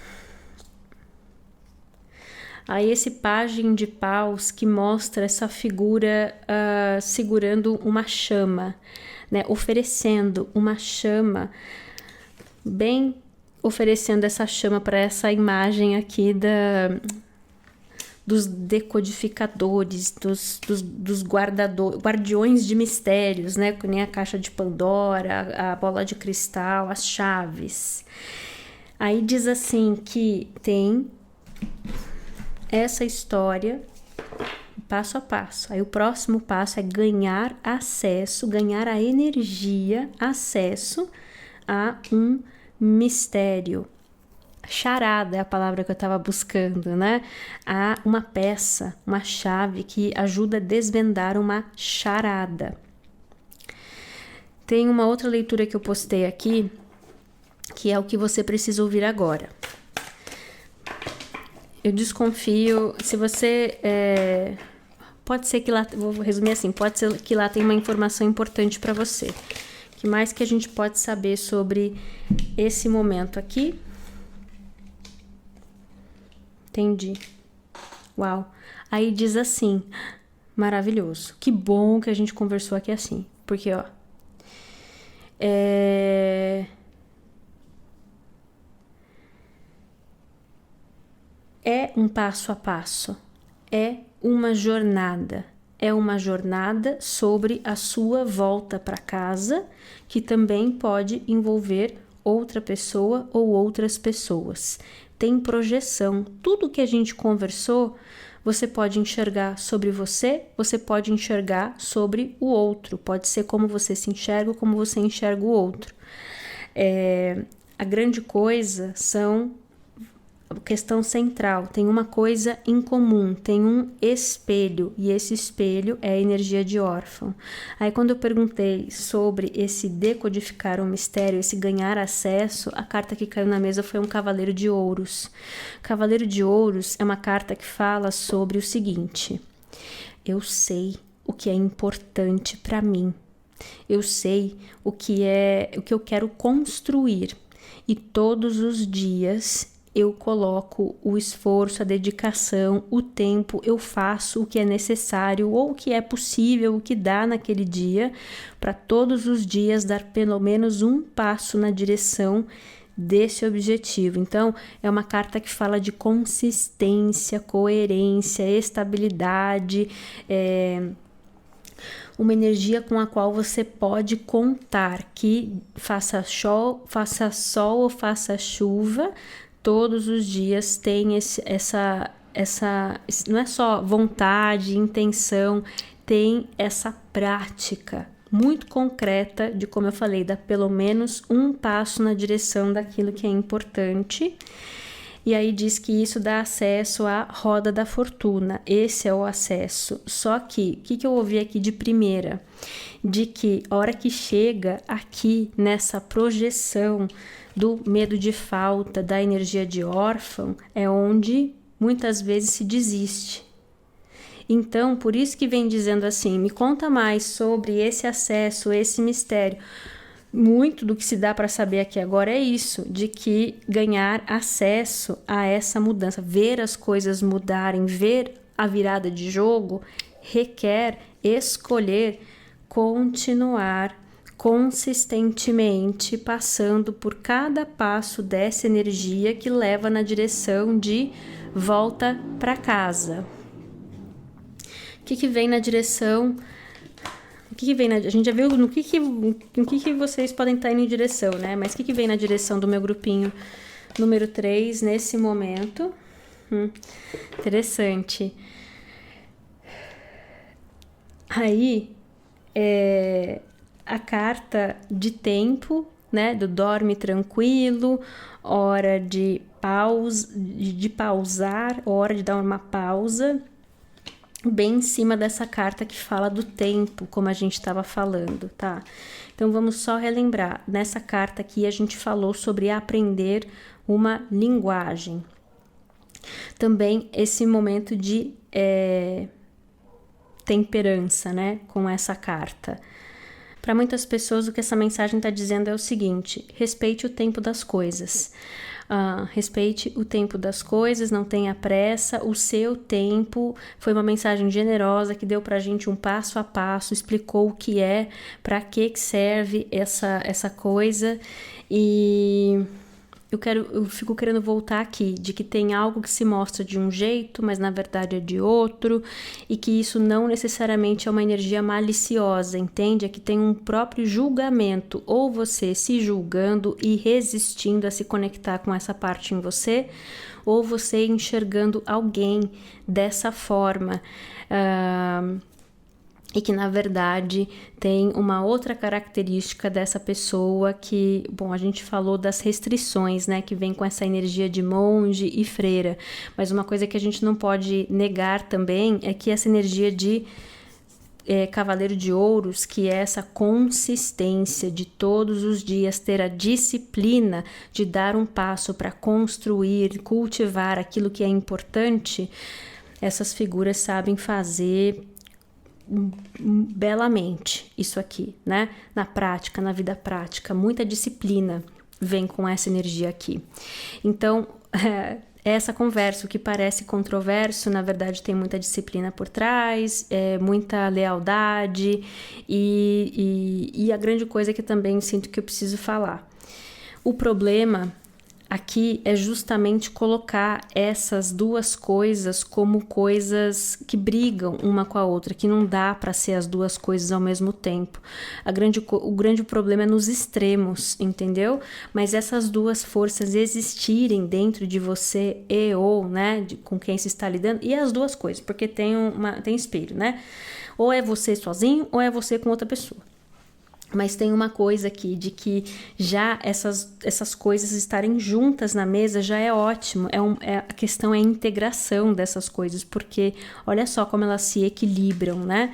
Aí esse pajem de paus que mostra essa figura segurando uma chama, né? Oferecendo uma chama, bem oferecendo essa chama para essa imagem aqui dos decodificadores, dos guardiões de mistérios, né? Que nem a caixa de Pandora, a bola de cristal, as chaves. Aí diz assim que tem essa história passo a passo. Aí o próximo passo é ganhar acesso, ganhar a energia, acesso a um mistério. Charada é a palavra que eu estava buscando, né? Há uma peça, uma chave que ajuda a desvendar uma charada. Tem uma outra leitura que eu postei aqui, que é o que você precisa ouvir agora. Eu desconfio, se você... pode ser que lá, vou resumir assim, pode ser que lá tenha uma informação importante para você. O que mais que a gente pode saber sobre esse momento aqui? Entendi. Uau. Aí diz assim, maravilhoso. Que bom que a gente conversou aqui assim. Porque, ó, é um passo a passo. É uma jornada. É uma jornada sobre a sua volta para casa, que também pode envolver outra pessoa ou outras pessoas. Tem projeção. Tudo que a gente conversou, você pode enxergar sobre você, você pode enxergar sobre o outro. Pode ser como você se enxerga ou como você enxerga o outro. A grande coisa são a questão central. Tem uma coisa em comum, tem um espelho, e esse espelho é a energia de órfão. Aí quando eu perguntei sobre esse decodificar um mistério, esse ganhar acesso, a carta que caiu na mesa foi um cavaleiro de ouros. Cavaleiro de ouros é uma carta que fala sobre o seguinte: eu sei o que é importante para mim. Eu sei o que eu quero construir, e todos os dias eu coloco o esforço, a dedicação, o tempo, eu faço o que é necessário ou o que é possível, o que dá naquele dia, para todos os dias dar pelo menos um passo na direção desse objetivo. Então, é uma carta que fala de consistência, coerência, estabilidade, uma energia com a qual você pode contar, que faça sol ou faça chuva, todos os dias tem essa não é só vontade, intenção, tem essa prática muito concreta de, como eu falei, dar pelo menos um passo na direção daquilo que é importante. E aí diz que isso dá acesso à roda da fortuna. Esse é o acesso. Só que, o que eu ouvi aqui de primeira? De que a hora que chega aqui nessa projeção do medo de falta, da energia de órfão, é onde muitas vezes se desiste. Então, por isso que vem dizendo assim, me conta mais sobre esse acesso, esse mistério. Muito do que se dá para saber aqui agora é isso, de que ganhar acesso a essa mudança, ver as coisas mudarem, ver a virada de jogo requer escolher continuar consistentemente passando por cada passo dessa energia que leva na direção de volta para casa. O que vem na direção? A gente já viu no que vocês podem estar indo em direção, né? Mas o que vem na direção do meu grupinho número 3 nesse momento? Interessante. Aí, a carta de tempo, né? Do dorme tranquilo, hora de pausar, hora de dar uma pausa, bem em cima dessa carta que fala do tempo, como a gente estava falando, tá? Então, vamos só relembrar. Nessa carta aqui, a gente falou sobre aprender uma linguagem. Também esse momento de temperança, né? Com essa carta. Para muitas pessoas, o que essa mensagem está dizendo é o seguinte: respeite o tempo das coisas. Respeite o tempo das coisas, não tenha pressa, o seu tempo. Foi uma mensagem generosa que deu pra gente um passo a passo, explicou o que é, para que serve essa coisa. E eu fico querendo voltar aqui, de que tem algo que se mostra de um jeito, mas na verdade é de outro, e que isso não necessariamente é uma energia maliciosa, entende? É que tem um próprio julgamento, ou você se julgando e resistindo a se conectar com essa parte em você, ou você enxergando alguém dessa forma, e que na verdade tem uma outra característica dessa pessoa que, bom, a gente falou das restrições, né, que vem com essa energia de monge e freira, mas uma coisa que a gente não pode negar também é que essa energia de Cavaleiro de Ouros, que é essa consistência de todos os dias ter a disciplina de dar um passo para construir, cultivar aquilo que é importante, essas figuras sabem fazer belamente isso aqui, né? Na prática, na vida prática, muita disciplina vem com essa energia aqui. Então, essa conversa, o que parece controverso, na verdade tem muita disciplina por trás, muita lealdade e a grande coisa que eu também sinto que eu preciso falar. O problema aqui é justamente colocar essas duas coisas como coisas que brigam uma com a outra, que não dá para ser as duas coisas ao mesmo tempo. O grande problema é nos extremos, entendeu? Mas essas duas forças existirem dentro de você né, com quem se está lidando, e as duas coisas, porque tem espelho, né? Ou é você sozinho, ou é você com outra pessoa. Mas tem uma coisa aqui, de que já essas coisas estarem juntas na mesa já é ótimo. A questão é a integração dessas coisas, porque olha só como elas se equilibram, né?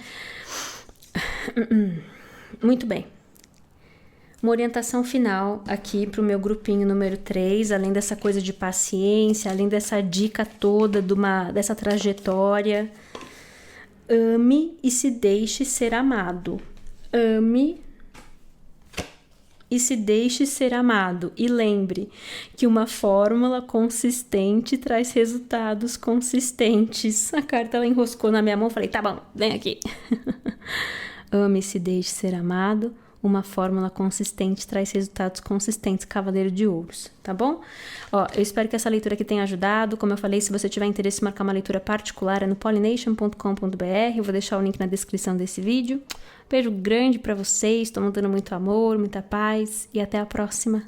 Muito bem. Uma orientação final aqui para o meu grupinho número 3, além dessa coisa de paciência, além dessa dica toda dessa trajetória. Ame e se deixe ser amado. Ame e se deixe ser amado. E lembre que uma fórmula consistente traz resultados consistentes. A carta ela enroscou na minha mão, falei, tá bom, vem aqui. Ame e se deixe ser amado. Uma fórmula consistente traz resultados consistentes, Cavaleiro de Ouros, tá bom? Eu espero que essa leitura aqui tenha ajudado. Como eu falei, se você tiver interesse em marcar uma leitura particular, é no pollination.com.br. Eu vou deixar o link na descrição desse vídeo. Beijo grande pra vocês, tô mandando muito amor, muita paz e até a próxima.